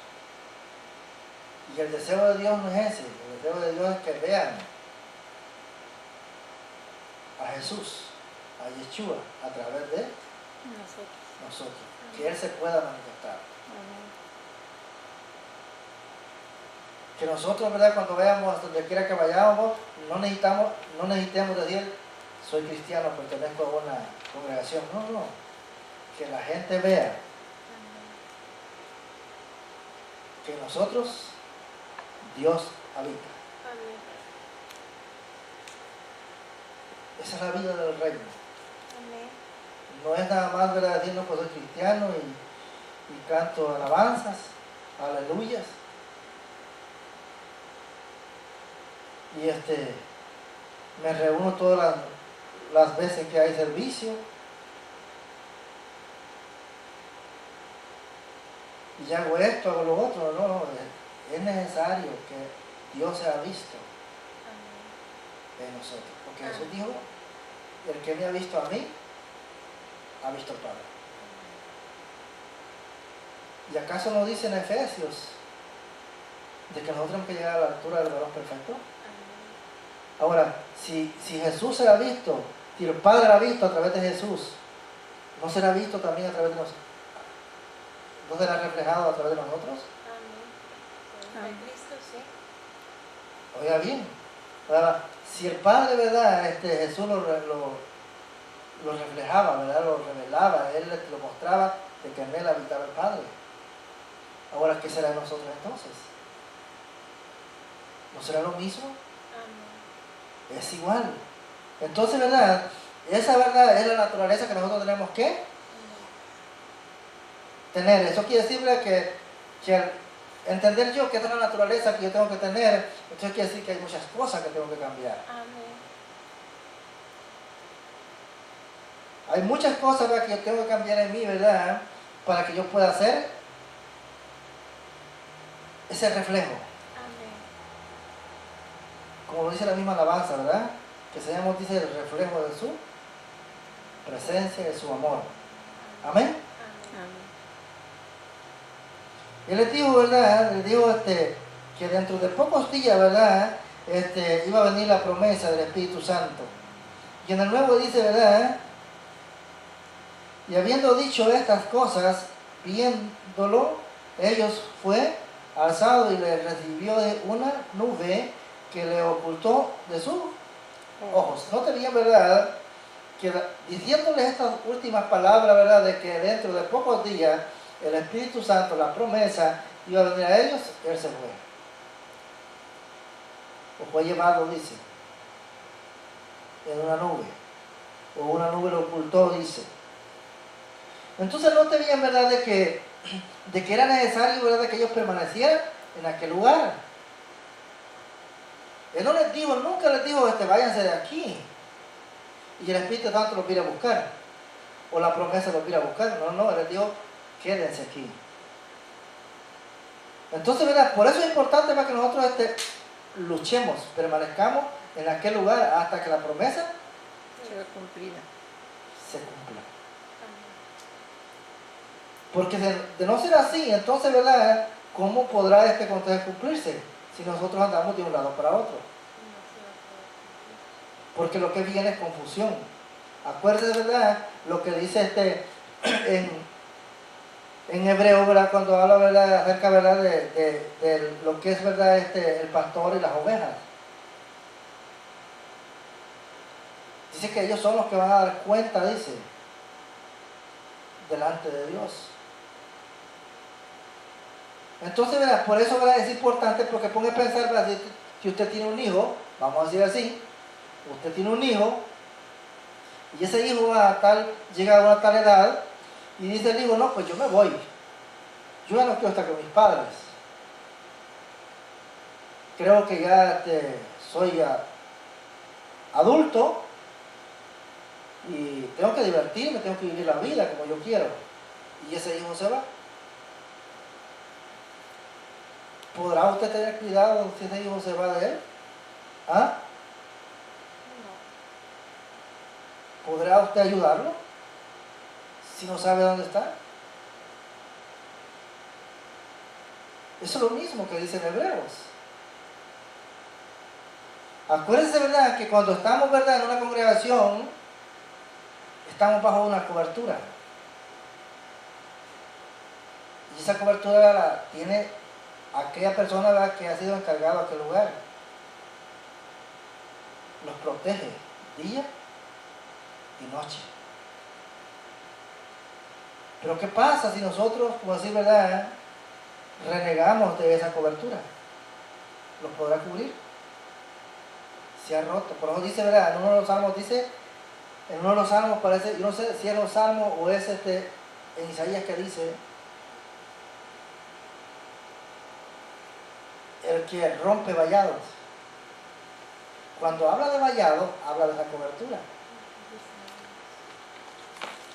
Y el deseo de Dios no es ese, el deseo de Dios es que vean a Jesús, a Yeshua, a través de nosotros, que Él se pueda manifestar. Amén. Que nosotros, ¿verdad?, cuando veamos donde quiera que vayamos, no necesitemos decir, soy cristiano, pertenezco a una congregación. No. Que la gente vea que en nosotros Dios habita. Amén. Esa es la vida del reino. Amén. No es nada más, ¿verdad?, decir, no, pues soy cristiano y canto alabanzas, aleluyas. Y me reúno todas las veces que hay servicio. Y hago esto, hago lo otro. No, es necesario que Dios sea visto Amén. en nosotros. Porque Jesús dijo, el que me ha visto a mí, ha visto al Padre. ¿Y acaso no dice en Efesios de que nosotros tenemos que llegar a la altura del varón perfecto? Ahora, si Jesús será visto, si el Padre será visto a través de Jesús, ¿no será visto también a través de nosotros? ¿No será reflejado a través de nosotros? Amén. Amén. De Cristo, sí. Oiga bien, ahora, si el Padre, ¿verdad?, Jesús lo reflejaba, ¿verdad?, lo revelaba, Él lo mostraba de que en Él habitaba el Padre. Ahora, ¿qué será de nosotros entonces? ¿No será lo mismo? Amén. Es igual. Entonces, ¿verdad? Esa, ¿verdad?, es la naturaleza que nosotros tenemos que tener. Eso quiere decir, ¿verdad?, que que al entender yo que esta es la naturaleza que yo tengo que tener, entonces quiere decir que hay muchas cosas que tengo que cambiar. Amén. Hay muchas cosas, ¿verdad?, que yo tengo que cambiar en mí, ¿verdad?, para que yo pueda hacer ese reflejo. Amén. Como lo dice la misma alabanza, ¿verdad? Que seamos, dice, el reflejo de su presencia, de su amor. Amén. Amén. Amén. Él les dijo, ¿verdad? Les dijo que dentro de pocos días, ¿verdad?, iba a venir la promesa del Espíritu Santo. Y en el nuevo dice, ¿verdad?, y habiendo dicho estas cosas, viéndolo, ellos fue alzado y le recibió de una nube que le ocultó de sus ojos. No tenían, ¿verdad?, que diciéndoles estas últimas palabras, ¿verdad?, de que dentro de pocos días el Espíritu Santo, la promesa, iba a venir a ellos, él se fue. O fue llevado, dice, en una nube. O una nube lo ocultó, dice. Entonces no tenían, ¿verdad?, de que era necesario, ¿verdad?, de que ellos permanecieran en aquel lugar. Él no les dijo, nunca les dijo, váyanse de aquí. Y el Espíritu Santo los viene a buscar. O la promesa los viene a buscar. No, él les dijo, quédense aquí. Entonces, ¿verdad?, por eso es importante para que nosotros luchemos, permanezcamos en aquel lugar hasta que la promesa Será cumplida. se cumpla. Amén. Porque de no ser así, entonces, ¿verdad?, ¿cómo podrá este consejo cumplirse si nosotros andamos de un lado para otro? No se va a poder cumplir. Porque lo que viene es confusión. Acuérdense, ¿verdad?, lo que dice en hebreo, ¿verdad?, cuando habla, ¿verdad?, acerca, ¿verdad?, de lo que es, ¿verdad?, el pastor y las ovejas. Dice que ellos son los que van a dar cuenta, dice, delante de Dios. Entonces, ¿verdad?, por eso, ¿verdad?, es importante, porque ponga a pensar, ¿verdad?, si usted tiene un hijo, vamos a decir así, usted tiene un hijo, y ese hijo llega a una tal edad, y dice el hijo, no, pues yo me voy, yo ya no quiero estar con mis padres, creo que ya soy ya adulto, y tengo que divertirme, tengo que vivir la vida como yo quiero, y ese hijo se va. ¿Podrá usted tener cuidado si ese hijo se va de él? ¿Ah? No. ¿Podrá usted ayudarlo si no sabe dónde está? Eso es lo mismo que dicen Hebreos. Acuérdense, ¿verdad?, que cuando estamos, ¿verdad?, en una congregación, estamos bajo una cobertura. Y esa cobertura la tiene aquella persona, ¿verdad?, que ha sido encargado de aquel lugar. Los protege día y noche. Pero ¿qué pasa si nosotros, como decir, ¿verdad?, renegamos de esa cobertura? ¿Los podrá cubrir? Se ha roto. Por eso dice, ¿verdad?, en uno de los salmos dice, en uno de los salmos parece, yo no sé si es los salmos o es en Isaías que dice, el que rompe vallados. Cuando habla de vallado, habla de esa cobertura.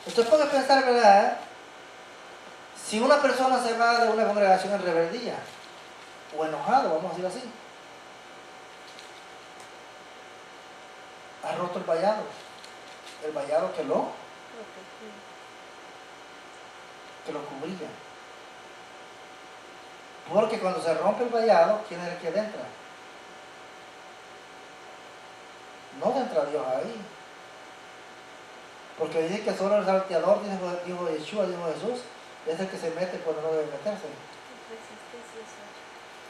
Entonces puedes pensar, ¿verdad?, si una persona se va de una congregación en rebeldía o enojado, vamos a decir así, ha roto el vallado que lo cubría. Porque cuando se rompe el vallado, ¿quién es el que entra? No entra Dios ahí. Porque dice que solo el salteador, dijo Yeshua, dijo Jesús, es el que se mete por donde no debe meterse.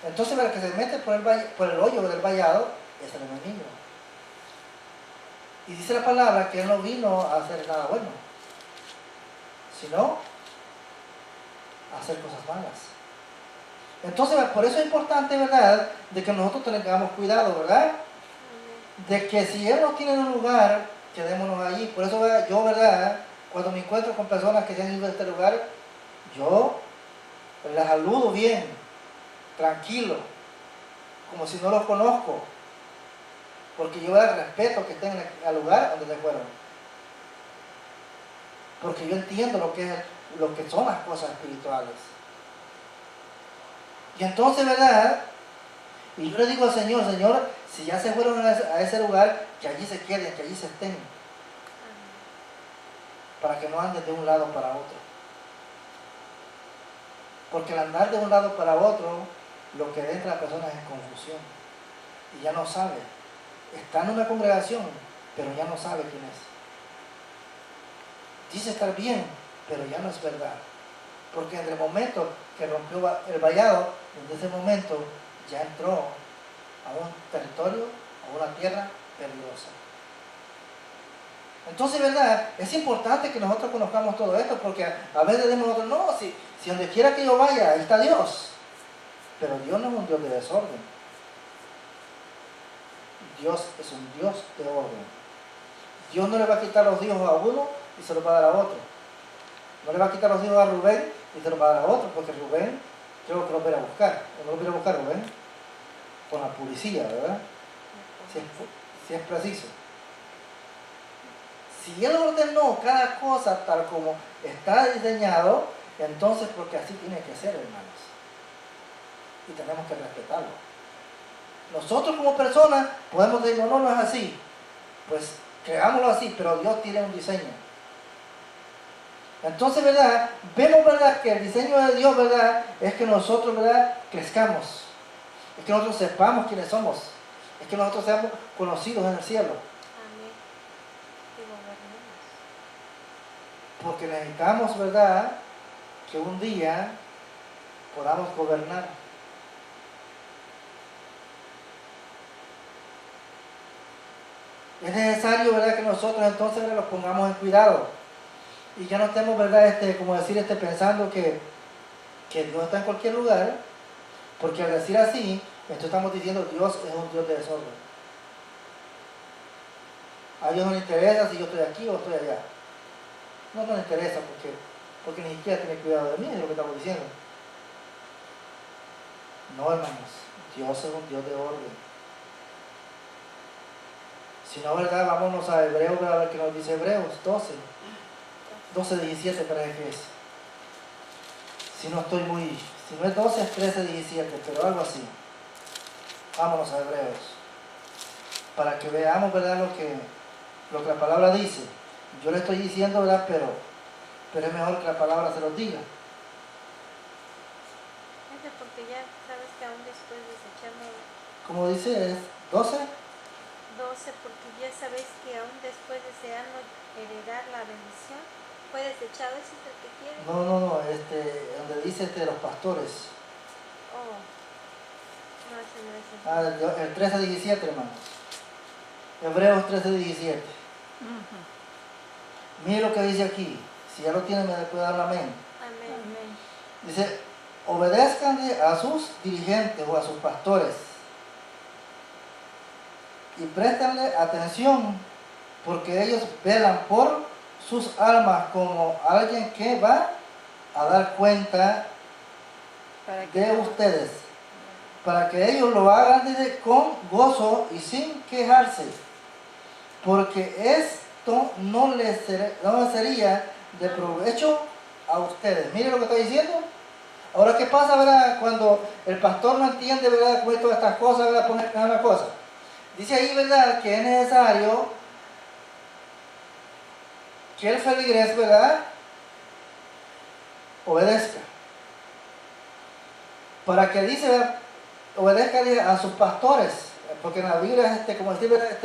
Entonces, el que se mete por el hoyo del vallado es el enemigo. Y dice la palabra que él no vino a hacer nada bueno, sino a hacer cosas malas. Entonces, por eso es importante, ¿verdad?, de que nosotros tengamos cuidado, ¿verdad? De que si Él nos tiene en un lugar, quedémonos allí. Por eso, yo, ¿verdad?, cuando me encuentro con personas que se han ido de este lugar, yo les saludo bien, tranquilo, como si no los conozco, porque yo les respeto que estén en el lugar donde se fueron, porque yo entiendo lo que son las cosas espirituales. Y entonces, ¿verdad? Y yo le digo al Señor, Señor, si ya se fueron a ese lugar, que allí se queden, que allí se estén, Amén. para que no anden de un lado para otro. Porque al andar de un lado para otro, lo que entra a la persona es en confusión. Y ya no sabe. Está en una congregación, pero ya no sabe quién es. Dice estar bien, pero ya no es verdad. Porque en el momento que rompió el vallado, desde ese momento ya entró a un territorio, a una tierra peligrosa. Entonces, ¿verdad? Es importante que nosotros conozcamos todo esto, porque a veces decimos nosotros, no, si donde quiera que yo vaya, ahí está Dios. Pero Dios no es un Dios de desorden. Dios es un Dios de orden. Dios no le va a quitar los hijos a uno y se los va a dar a otro. No le va a quitar los hijos a Rubén y se los va a dar a otro, porque Rubén creo que lo viene a buscar. ¿No lo viene a buscar Rubén? Con la policía, ¿verdad? Si es preciso. Si Él ordenó cada cosa tal como está diseñado, entonces porque así tiene que ser, hermanos. Y tenemos que respetarlo. Nosotros como personas podemos decir, no, no es así. Pues creámoslo así, pero Dios tiene un diseño. Entonces, ¿verdad? Vemos, ¿verdad? Que el diseño de Dios, ¿verdad? Es que nosotros, ¿verdad? Crezcamos. Es que nosotros sepamos quiénes somos. Es que nosotros seamos conocidos en el cielo. Amén. Y gobernemos. Porque necesitamos, ¿verdad? Que un día podamos gobernar. Es necesario, ¿verdad? Que nosotros entonces, ¿verdad? Los pongamos en cuidado. Y ya no estemos, ¿verdad? Como decir, pensando que Dios está en cualquier lugar. Porque al decir así, entonces estamos diciendo Dios es un Dios de desorden. A Dios no le interesa si yo estoy aquí o estoy allá. No le interesa porque ni siquiera tiene cuidado de mí, es lo que estamos diciendo. No, hermanos, Dios es un Dios de orden. Si no, ¿verdad? Vámonos a Hebreos, a ver qué nos dice Hebreos 12, 17 parece que es. Si no es 12, es 13, 17, pero algo así. Vámonos a Hebreos. Para que veamos, ¿verdad? Lo que la palabra dice. Yo le estoy diciendo, ¿verdad? Pero es mejor que la palabra se los diga. Ese porque ya sabes que aún después desechando Como dice, es 12. 12, porque ya sabéis que aún después deseando heredar la bendición, fue desechado. ¿Ese es el que quiere? No, donde dice los pastores. Oh, no, ese no es el. El 13, 17, hermano. Hebreos 13, 17. Mire lo que dice aquí. Si ya lo tiene, me puede dar un amén. Amén. Amén. Dice, obedezcan a sus dirigentes o a sus pastores y préstenle atención, porque ellos velan por sus almas como alguien que va a dar cuenta de ustedes, para que ellos lo hagan con gozo y sin quejarse, porque esto no les sería de provecho a ustedes. Miren lo que está diciendo. Ahora, ¿qué pasa, verdad? Cuando el pastor no entiende, verdad, cómo todas estas cosas, verdad, poner una cosa. Dice ahí, verdad, que es necesario que el feligres, verdad, obedezca. Para que dice, ¿verdad? Obedezca a sus pastores, porque en la Biblia es como decir, ¿verdad?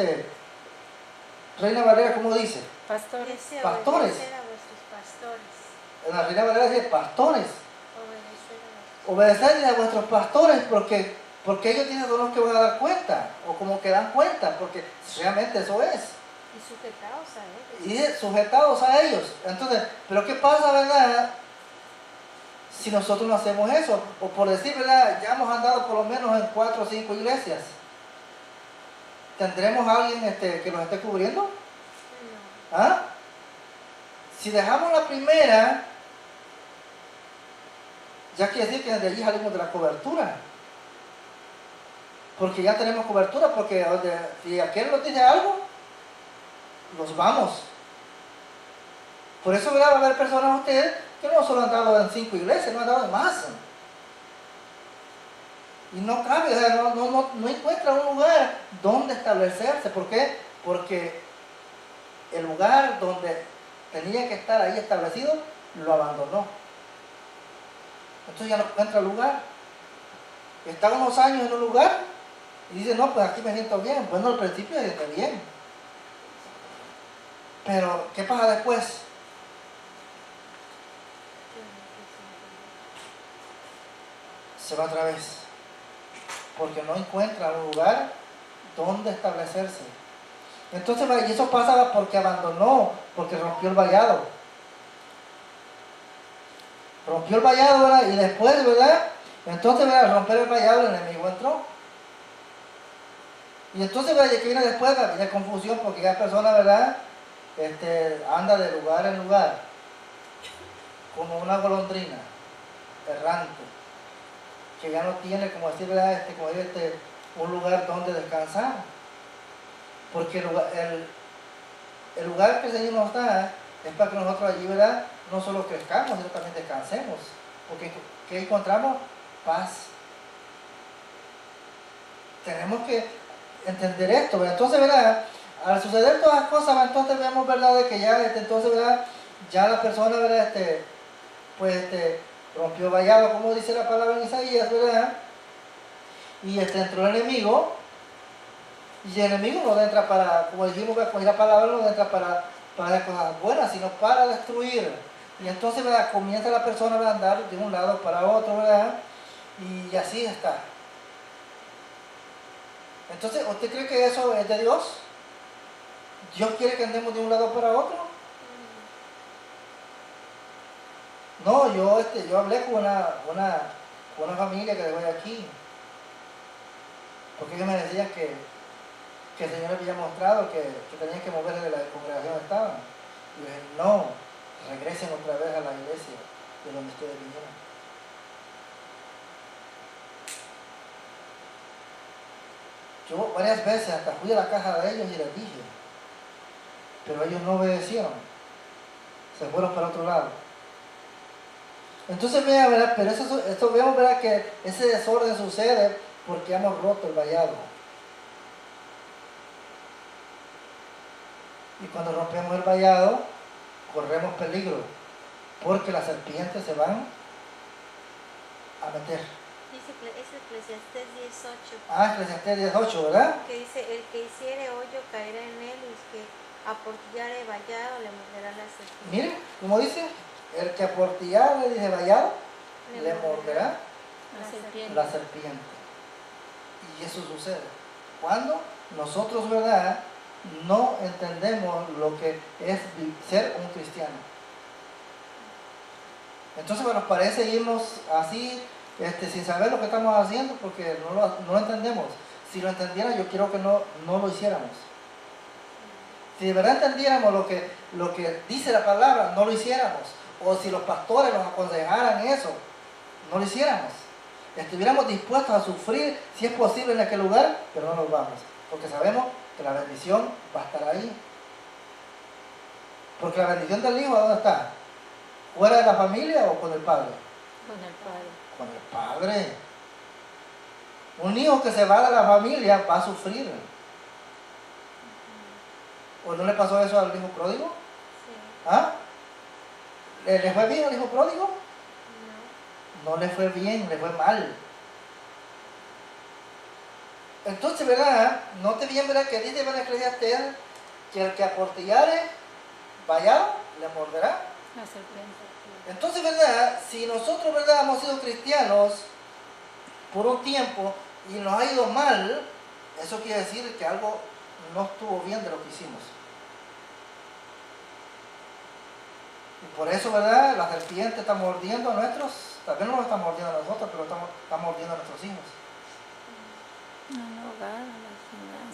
Reina Valera, ¿cómo dice? Pastores. Dice Pastores. obedecer a vuestros pastores. En la Reina Valera dice pastores. Obedecer a Obedecerle a vuestros pastores porque ellos tienen los que van a dar cuenta, o como que dan cuenta, porque realmente eso es. y sujetaos a ellos. Y dice, sujetados a ellos. Entonces, pero ¿qué pasa, verdad? Si nosotros no hacemos eso, o por decir, verdad, ya hemos andado por lo menos en 4 o 5 iglesias, ¿tendremos a alguien que nos esté cubriendo? No. ¿Ah? Si dejamos la primera, ya quiere decir que desde allí salimos de la cobertura. Porque ya tenemos cobertura, porque si aquel nos dice algo, nos vamos. Por eso, ¿verdad? Va a haber personas ustedes que no solo han dado en 5 iglesias, no han dado en más. Y no cabe, o sea, no encuentra un lugar donde establecerse. ¿Por qué? Porque el lugar donde tenía que estar ahí establecido, lo abandonó. Entonces ya no encuentra lugar. Está unos años en un lugar y dice, no, pues aquí me siento bien. Bueno, al principio se siente bien. Pero, ¿qué pasa después? Se va otra vez. Porque no encuentra un lugar donde establecerse. Entonces, y eso pasa porque abandonó, porque rompió el vallado. Rompió el vallado, ¿verdad? Y después, ¿verdad? Entonces, ¿verdad? Al romper el vallado, el enemigo entró. Y entonces, ¿verdad? ¿Qué viene después? Viene confusión, porque ya persona, ¿verdad? Anda de lugar en lugar, como una golondrina, errante, que ya no tiene, como decir, ¿verdad? Un lugar donde descansar. Porque el lugar que el Señor nos da es para que nosotros allí, ¿verdad? No solo crezcamos, sino también descansemos. Porque ¿qué encontramos? Paz. Tenemos que entender esto, ¿verdad? Entonces, ¿verdad? Al suceder todas las cosas, entonces vemos, ¿verdad? De que ya, entonces, ¿verdad? Ya la persona, ¿verdad? Rompió el vallado, como dice la palabra en Isaías, ¿verdad? Y entró el enemigo. Y el enemigo no entra para, como dijimos, con la palabra no entra para hacer cosas buenas, sino para destruir. Y entonces, ¿verdad? Comienza la persona a andar de un lado para otro, ¿verdad? Y así está. Entonces, ¿usted cree que eso es de Dios? ¿Dios quiere que andemos de un lado para otro? No, yo hablé con una familia que dejó de aquí. Porque ellos me decían que el Señor les había mostrado que tenían que moverse de la congregación donde estaban. Y yo dije, no, regresen otra vez a la iglesia de donde ustedes vinieron. Yo varias veces hasta fui a la casa de ellos y les dije, pero ellos no obedecieron, se fueron para otro lado. Entonces vean, ¿verdad? Pero esto vemos, ¿verdad? Que ese desorden sucede porque hemos roto el vallado. Y cuando rompemos el vallado, corremos peligro, porque las serpientes se van a meter. Dice, es Eclesiastés 18. Ah, Eclesiastés 18, ¿verdad? Que dice, el que hiciere hoyo caerá en él, y el que aportillare vallado le morderá la serpiente. Miren, como dice, el que aportillare, le dice vallado, le morderá la serpiente. Y eso sucede cuando nosotros, ¿verdad?, no entendemos lo que es ser un cristiano. Entonces nos parece irnos así, sin saber lo que estamos haciendo, porque no lo entendemos. Si lo entendiera, yo quiero que no lo hiciéramos. Si de verdad entendiéramos lo que dice la palabra, no lo hiciéramos. O si los pastores nos aconsejaran eso, no lo hiciéramos. Estuviéramos dispuestos a sufrir, si es posible, en aquel lugar, pero no nos vamos. Porque sabemos que la bendición va a estar ahí. Porque la bendición del hijo, ¿dónde está? ¿Fuera de la familia o con el padre? Con el Padre. Con el padre. Un hijo que se va de la familia va a sufrir. ¿O no le pasó eso al hijo pródigo? Sí. ¿Ah? ¿Le fue bien al hijo pródigo? No. No le fue bien, le fue mal. Entonces, ¿verdad? Note bien, ¿verdad? Que dice en Eclesiastés que el que aportillare vallado le morderá La serpiente. Entonces, ¿verdad? Si nosotros, ¿verdad?, hemos sido cristianos por un tiempo y nos ha ido mal, eso quiere decir que algo no estuvo bien de lo que hicimos. Y por eso, ¿verdad?, la serpiente está mordiendo a nuestros, también no nos está mordiendo a nosotros, pero está mordiendo a nuestros hijos.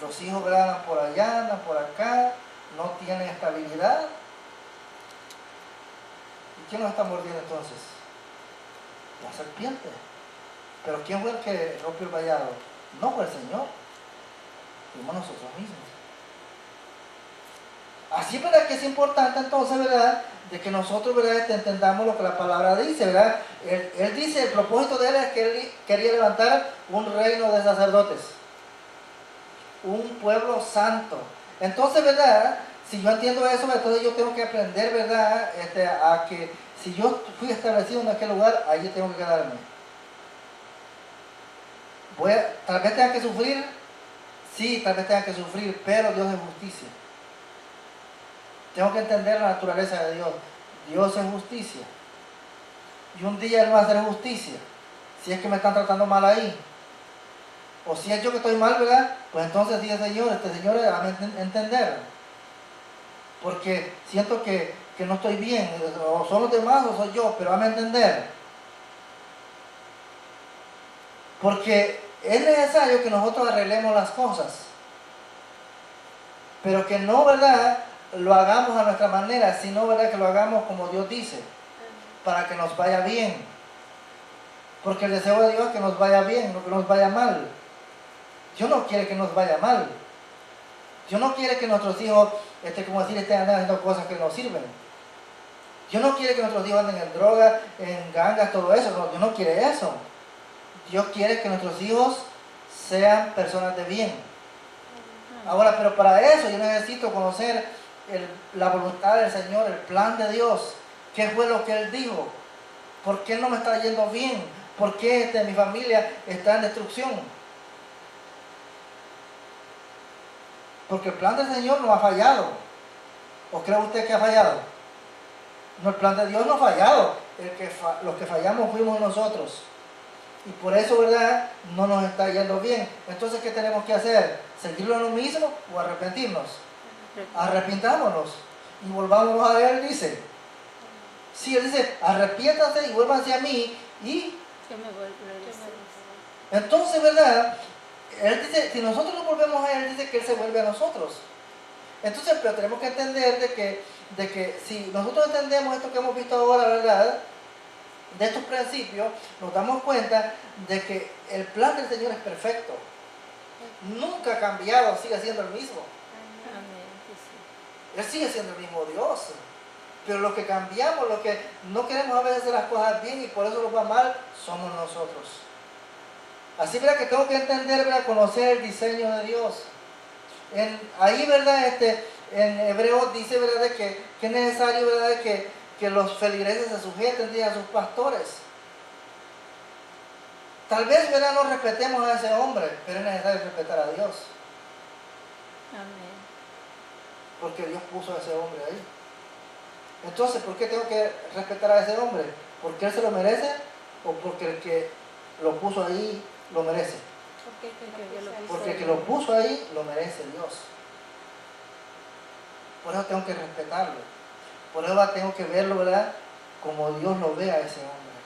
Los hijos, ¿verdad?, andan por allá, andan por acá, no tienen estabilidad. ¿Y quién nos está mordiendo entonces? La serpiente. Pero ¿quién fue el que rompió el vallado? No fue el Señor, fuimos nosotros mismos. Así, ¿verdad? Que es importante entonces, ¿verdad? De que nosotros, ¿verdad? Entendamos lo que la palabra dice, ¿verdad? Él dice, el propósito de él es que él quería levantar un reino de sacerdotes, un pueblo santo. Entonces, ¿verdad? Si yo entiendo eso, entonces yo tengo que aprender, ¿verdad? A que si yo fui establecido en aquel lugar, allí tengo que quedarme. Tal vez tenga que sufrir, sí, tal vez tenga que sufrir, pero Dios es justicia. Tengo que entender la naturaleza de Dios. Dios es justicia. Y un día Él va a hacer justicia. Si es que me están tratando mal ahí. O si es yo que estoy mal, ¿verdad? Pues entonces dice Señor, Señor, a entender. Porque siento que no estoy bien. O son los demás o soy yo, pero a entender. Porque es necesario que nosotros arreglemos las cosas. Pero que no, ¿verdad?, lo hagamos a nuestra manera, sino, ¿verdad?, que lo hagamos como Dios dice, para que nos vaya bien. Porque el deseo de Dios es que nos vaya bien, no que nos vaya mal. Dios no quiere que nos vaya mal. Dios no quiere que nuestros hijos, como decir, estén haciendo cosas que no sirven. Dios no quiere que nuestros hijos anden en drogas, en gangas, todo eso. No, Dios no quiere eso. Dios quiere que nuestros hijos sean personas de bien. Ahora, pero para eso yo necesito conocer la voluntad del Señor, el plan de Dios. ¿Qué fue lo que Él dijo? ¿Por qué no me está yendo bien? ¿Por qué mi familia está en destrucción? Porque el plan del Señor no ha fallado. ¿O cree usted que ha fallado? No, el plan de Dios no ha fallado. Los que fallamos fuimos nosotros. Y por eso, ¿verdad?, no nos está yendo bien. Entonces, ¿qué tenemos que hacer? ¿Seguirlo en lo mismo o arrepentirnos? Arrepintámonos y volvámonos a Él, dice. Sí, Él dice, arrepiéntanse y vuélvanse a mí y... Entonces, ¿verdad? Él dice, si nosotros nos volvemos a Él, dice que Él se vuelve a nosotros. Entonces, pero tenemos que entender de que si nosotros entendemos esto que hemos visto ahora, ¿verdad?, de estos principios, nos damos cuenta de que el plan del Señor es perfecto. Nunca ha cambiado, sigue siendo el mismo. Él sigue siendo el mismo Dios. Pero lo que cambiamos, lo que no queremos a veces hacer las cosas bien y por eso nos va mal, somos nosotros. Así, ¿verdad?, que tengo que entender, ¿verdad?, conocer el diseño de Dios. Ahí, ¿verdad?, en Hebreos dice, ¿verdad?, de que es necesario, ¿verdad?, de que los feligreses se sujeten a sus pastores. Tal vez, ¿verdad?, no respetemos a ese hombre, pero es necesario respetar a Dios. Amén. Porque Dios puso a ese hombre ahí. Entonces, ¿por qué tengo que respetar a ese hombre? ¿Porque él se lo merece o porque el que lo puso ahí lo merece? Porque el que lo puso ahí lo merece Dios. Por eso tengo que respetarlo. Por eso tengo que verlo, ¿verdad?, como Dios lo ve a ese hombre.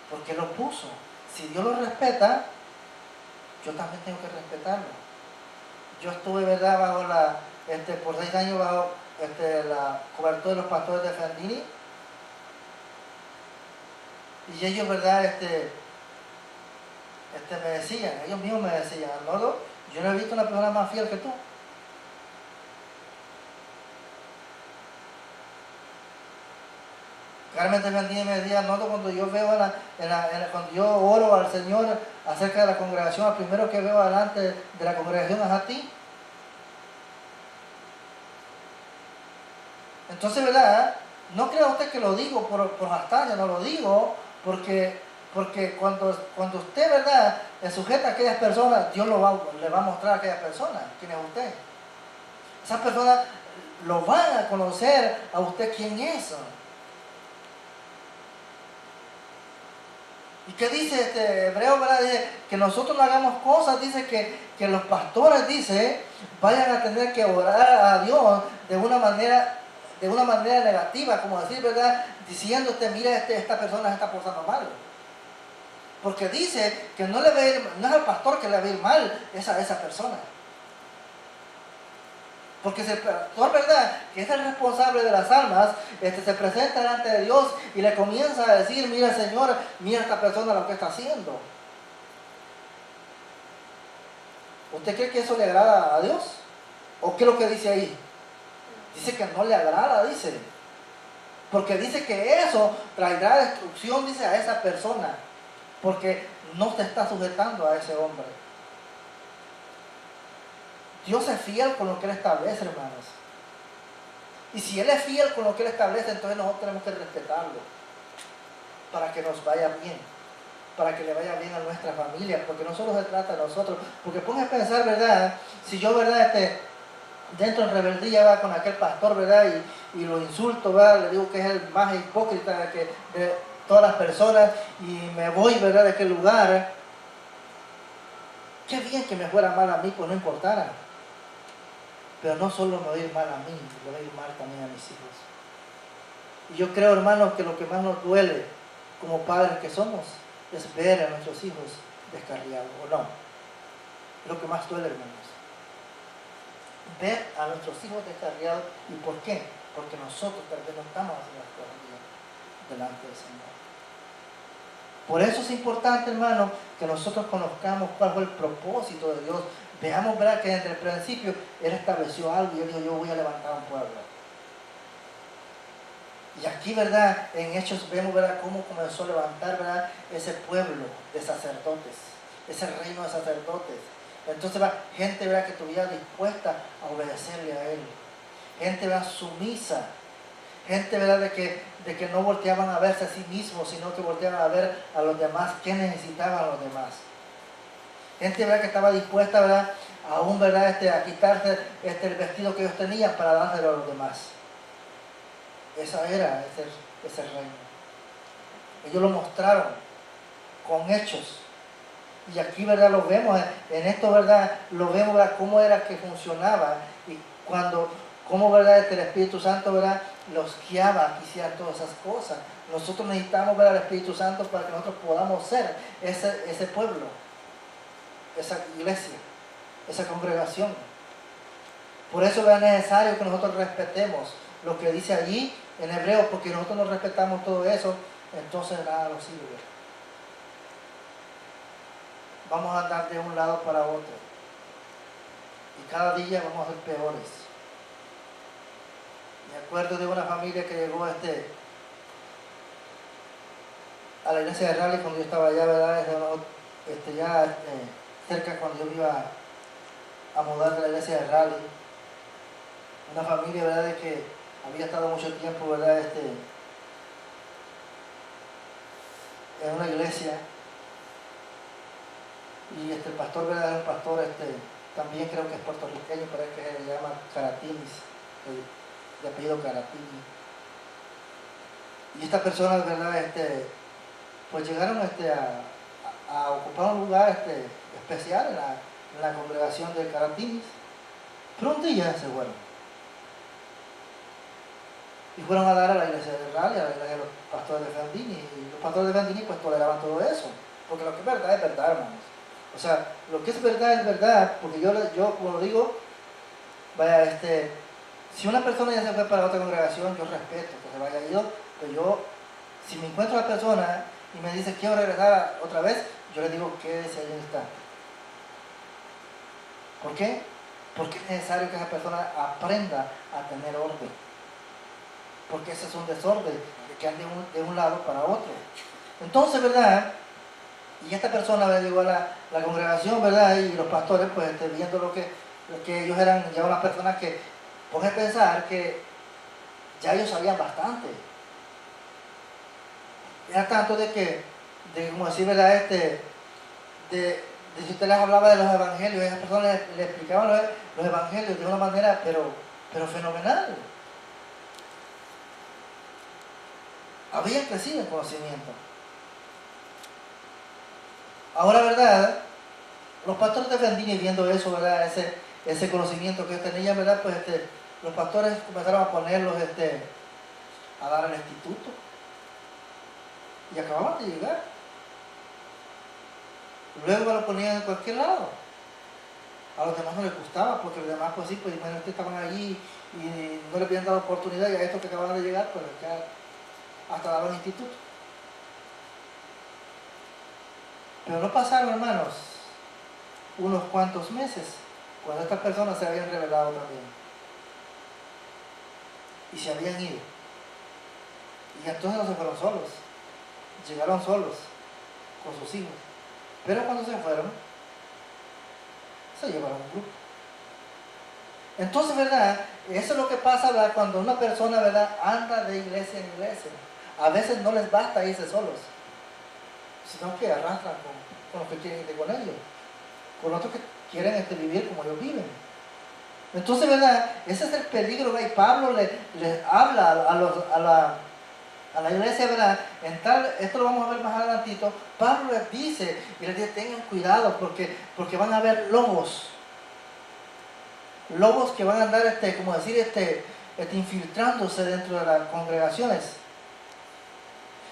Porque lo puso. Si Dios lo respeta, yo también tengo que respetarlo. Yo estuve, ¿verdad?, bajo por 6 años bajo la cobertura de los pastores de Fendini. Y ellos, ¿verdad?, me decían, ellos mismos me decían, Arnoldo, yo no he visto una persona más fiel que tú. Carmen de Fendini me decía, Arnoldo, cuando yo veo cuando yo oro al Señor acerca de la congregación, el primero que veo delante de la congregación es a ti. Entonces, ¿verdad?, no crea usted que lo digo por hastaña, no lo digo porque cuando usted, ¿verdad?, le sujeta a aquellas personas, Dios le va a mostrar a aquellas personas quién es usted. Esas personas lo van a conocer a usted quién es. ¿Y qué dice Hebreo, verdad? Dice que nosotros no hagamos cosas, dice que los pastores, dice, vayan a tener que orar a Dios de una manera negativa, como decir, ¿verdad?, diciendo mira, esta persona se está portando mal. Porque dice que no es al pastor que le va a ir mal, es a esa persona. Porque si el pastor, ¿verdad?, que es el responsable de las almas, se presenta delante de Dios y le comienza a decir, mira Señor, mira esta persona lo que está haciendo. ¿Usted cree que eso le agrada a Dios? ¿O qué es lo que dice ahí? Dice que no le agrada, dice. Porque dice que eso traerá destrucción, dice, a esa persona. Porque no se está sujetando a ese hombre. Dios es fiel con lo que Él establece, hermanos. Y si Él es fiel con lo que Él establece, entonces nosotros tenemos que respetarlo. Para que nos vaya bien. Para que le vaya bien a nuestra familia. Porque no solo se trata de nosotros. Porque ponga a pensar, ¿verdad? Si yo, ¿verdad? Dentro en rebeldía va con aquel pastor, ¿verdad? Y lo insulto, ¿verdad? Le digo que es el más hipócrita de todas las personas. Y me voy, ¿verdad? De aquel lugar. Qué bien que me fuera mal a mí, pues no importara. Pero no solo me va a ir mal a mí, me va a ir mal también a mis hijos. Y yo creo, hermanos, que lo que más nos duele como padres que somos es ver a nuestros hijos descarriados, ¿o no? Es lo que más duele, hermanos. Ver a nuestros hijos descarriados. ¿Y por qué? Porque nosotros tal vez no estamos haciendo las cosas bien delante del Señor. Por eso es importante, hermano, que nosotros conozcamos cuál fue el propósito de Dios. Veamos, ¿verdad?, que desde el principio Él estableció algo y Él dijo, yo voy a levantar un pueblo. Y aquí, ¿verdad?, en Hechos vemos, ¿verdad?, cómo comenzó a levantar, ¿verdad?, ese pueblo de sacerdotes, ese reino de sacerdotes. Entonces, ¿verdad?, gente, ¿verdad?, que estuviera dispuesta a obedecerle a Él. Gente, ¿verdad?, sumisa. Gente, ¿verdad?, de que no volteaban a verse a sí mismos, sino que volteaban a ver a los demás, qué necesitaban los demás. Gente, ¿verdad?, que estaba dispuesta, ¿verdad?, aún, ¿verdad?, a quitarse el vestido que ellos tenían para dárselo a los demás. Esa era ese reino. Ellos lo mostraron con hechos. Y aquí, ¿verdad?, lo vemos, en esto, ¿verdad?, lo vemos, ¿verdad?, cómo era que funcionaba y cómo, ¿verdad?, el Espíritu Santo, ¿verdad?, los guiaba a que hicieran todas esas cosas. Nosotros necesitamos ver al Espíritu Santo para que nosotros podamos ser ese pueblo, esa iglesia, esa congregación. Por eso es necesario que nosotros respetemos lo que dice allí en hebreo, porque nosotros no respetamos todo eso, entonces nada nos sirve. Vamos a andar de un lado para otro y cada día vamos a ser peores. Me acuerdo de una familia que llegó a la iglesia de Raleigh cuando yo estaba allá, ¿verdad?, cerca cuando yo me iba a mudar de la iglesia de Raleigh. Una familia, ¿verdad?, de que había estado mucho tiempo, ¿verdad?, en una iglesia. Y el pastor, ¿verdad?, es un pastor, también creo que es puertorriqueño, parece que se llama Caratinis, de apellido Caratini. Y estas personas, ¿verdad?, pues llegaron a ocupar un lugar especial en la congregación de Caratinis. Pero un día se fueron. Y fueron a dar a la iglesia de Raleigh, a la iglesia de los pastores de Fandini. Y los pastores de Fandini pues toleraban todo eso. Porque lo que es verdad, hermanos. O sea, lo que es verdad, porque yo como lo digo, vaya, si una persona ya se fue para otra congregación, yo respeto que se vaya ido, pero yo, si me encuentro a la persona y me dice quiero regresar otra vez, yo le digo quédese ahí está. ¿Por qué? Porque es necesario que esa persona aprenda a tener orden. Porque ese es un desorden, que ande de un lado para otro. Entonces, ¿verdad? Y esta persona llegó a la congregación, ¿verdad? Y los pastores, pues, viendo lo que ellos eran ya unas personas que, pongan a pensar que ya ellos sabían bastante. Era tanto de como decir, ¿verdad? De si usted les hablaba de los evangelios, esas personas le explicaban los evangelios de una manera, pero fenomenal. Habían crecido en conocimiento. Ahora, ¿verdad? Los pastores de Fandini, viendo eso, ¿verdad? Ese conocimiento que ellos tenían, ¿verdad? Pues los pastores comenzaron a ponerlos a dar el instituto. Y acababan de llegar. Luego lo ponían en cualquier lado. A los demás no les gustaba, porque los demás, pues sí, pues imagínate, estaban allí y no les habían dado oportunidad, y a estos que acaban de llegar, pues ya hasta daban instituto. Pero no pasaron, hermanos, unos cuantos meses, cuando estas personas se habían revelado también. Y se habían ido. Y entonces no se fueron solos. Llegaron solos, con sus hijos. Pero cuando se fueron, se llevaron un grupo. Entonces, ¿verdad? Eso es lo que pasa, ¿verdad? Cuando una persona, ¿verdad?, anda de iglesia en iglesia. A veces no les basta irse solos, sino que arrastran con los que quieren ir con ellos, con otros que quieren vivir como ellos viven. Entonces, ¿verdad? Ese es el peligro, ¿verdad? Y Pablo le habla a la iglesia, ¿verdad? Esto lo vamos a ver más adelantito. Pablo les dice, y les dice, tengan cuidado porque van a haber lobos que van a andar, como decir, infiltrándose dentro de las congregaciones.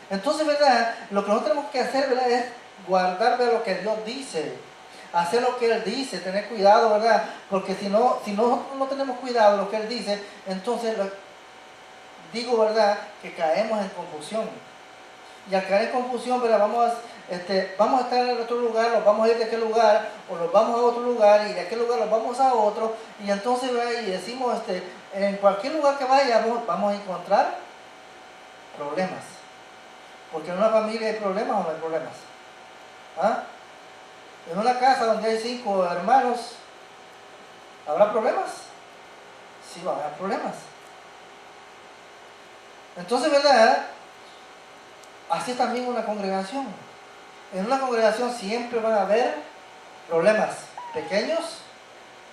Entonces, ¿verdad? Lo que nosotros tenemos que hacer, ¿verdad?, es guardar, ¿verdad?, lo que Dios dice, hacer lo que Él dice, tener cuidado, ¿verdad? Porque si nosotros no tenemos cuidado de lo que Él dice, entonces digo, ¿verdad?, que caemos en confusión. Y al caer en confusión, ¿verdad?, vamos a estar en otro lugar, nos vamos a ir de aquel lugar, o nos vamos a otro lugar, y de aquel lugar nos vamos a otro, y entonces, ¿verdad?, y decimos, en cualquier lugar que vayamos, vamos a encontrar problemas. Porque en una familia hay problemas o no hay problemas. ¿Ah? En una casa donde hay 5 hermanos, ¿habrá problemas? Sí, va a haber problemas. Entonces, ¿verdad? Así es también una congregación. En una congregación siempre van a haber problemas, pequeños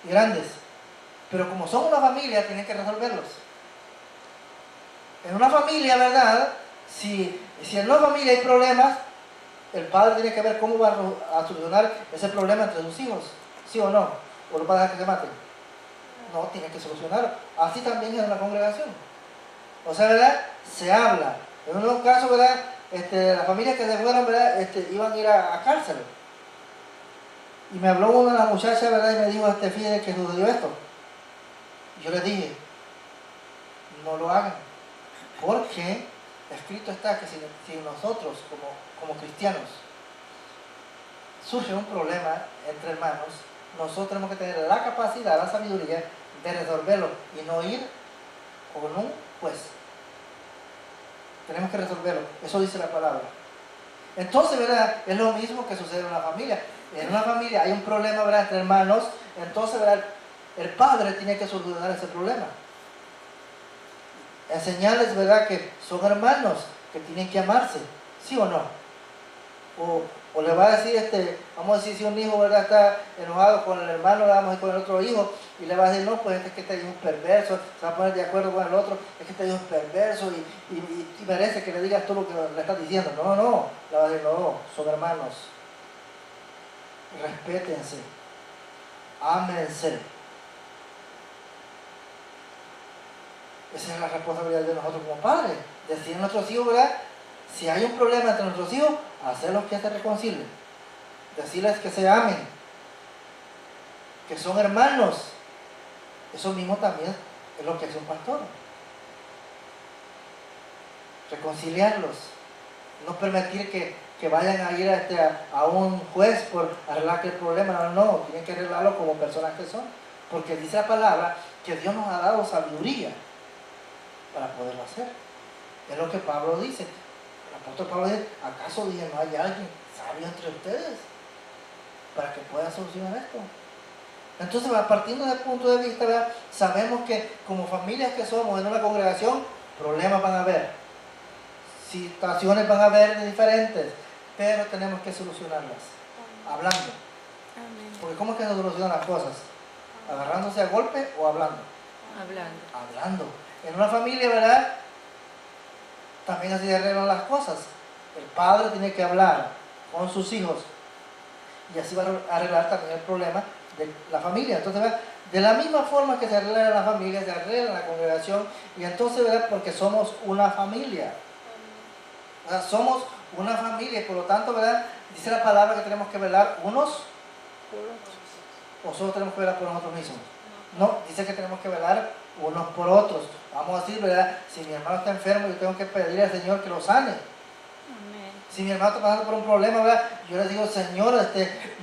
y grandes. Pero como son una familia, tienen que resolverlos. En una familia, ¿verdad? Si en una familia hay problemas, el padre tiene que ver cómo va a solucionar ese problema entre sus hijos, ¿sí o no? ¿O lo va a dejar que se maten? No, tiene que solucionarlo. Así también en la congregación. O sea, ¿verdad? Se habla. En unos casos, ¿verdad? Las familias que se fueron, ¿verdad? Iban a ir a cárcel. Y me habló una de las muchachas, ¿verdad? Y me dijo, fíjate que sucedió esto. Y yo le dije, no lo hagan. Porque escrito está que si nosotros como cristianos surge un problema entre hermanos, nosotros tenemos que tener la capacidad, la sabiduría de resolverlo y no ir con un juez. Tenemos que resolverlo, eso dice la palabra. Entonces, ¿verdad? Es lo mismo que sucede en una familia. En una familia hay un problema, ¿verdad?, entre hermanos, entonces, ¿verdad?, el padre tiene que solucionar ese problema. Enseñarles, ¿verdad?, que son hermanos, que tienen que amarse, ¿sí o no? O le va a decir, vamos a decir, si un hijo, ¿verdad?, está enojado con el hermano, vamos a ir con el otro hijo, y le va a decir, no, pues es que este hijo es perverso, se va a poner de acuerdo con el otro, es que este hijo es perverso y merece que le digas tú lo que le estás diciendo. No, le va a decir, no, son hermanos, respétense, ámense. Esa es la responsabilidad de nosotros como padres, decir a nuestros hijos, ¿verdad?, si hay un problema entre nuestros hijos, hacerlos que se reconcilien, decirles que se amen, que son hermanos. Eso mismo también es lo que hace un pastor. Reconciliarlos, no permitir que vayan a ir a un juez por arreglar el problema. No, tienen que arreglarlo como personas que son, porque dice la palabra que Dios nos ha dado sabiduría para poderlo hacer. Es lo que Pablo dice. El apóstol Pablo dice, ¿acaso dije no hay alguien sabio entre ustedes para que pueda solucionar esto? Entonces, partiendo del punto de vista, ¿verdad?, sabemos que como familias que somos en una congregación, problemas van a haber, situaciones van a haber diferentes, pero tenemos que solucionarlas, hablando. Porque ¿cómo es que se solucionan las cosas? ¿Agarrándose a golpe o hablando? Hablando. En una familia, ¿verdad?, también así se arreglan las cosas. El padre tiene que hablar con sus hijos y así va a arreglar también el problema de la familia. Entonces, ¿verdad?, de la misma forma que se arregla la familia, se arregla la congregación, y entonces, ¿verdad?, porque somos una familia. O sea, somos una familia y por lo tanto, ¿verdad?, dice la palabra que tenemos que velar unos o solo tenemos que velar por nosotros mismos? No, dice que tenemos que velar unos por otros. Vamos a decir, ¿verdad? Si mi hermano está enfermo, yo tengo que pedirle al Señor que lo sane. Amén. Si mi hermano está pasando por un problema, ¿verdad? Yo le digo, Señor,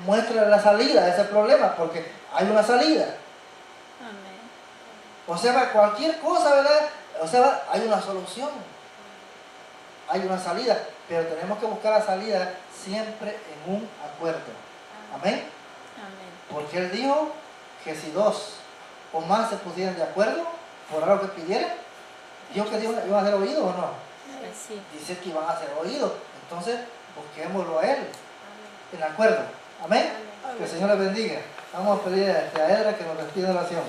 muéstrale la salida a ese problema, porque hay una salida. Amén. O sea, cualquier cosa, ¿verdad? O sea, hay una solución. Hay una salida, pero tenemos que buscar la salida siempre en un acuerdo. Amén. Amén. Porque Él dijo que si dos o más se pusieran de acuerdo por algo que pidieran, Dios que dijo, ¿iban a ser oídos o no? Sí. Dice que iban a ser oídos. Entonces, busquémoslo a Él en acuerdo. Amén. Que el Señor les bendiga. Vamos a pedir a Edra que nos despida de oración.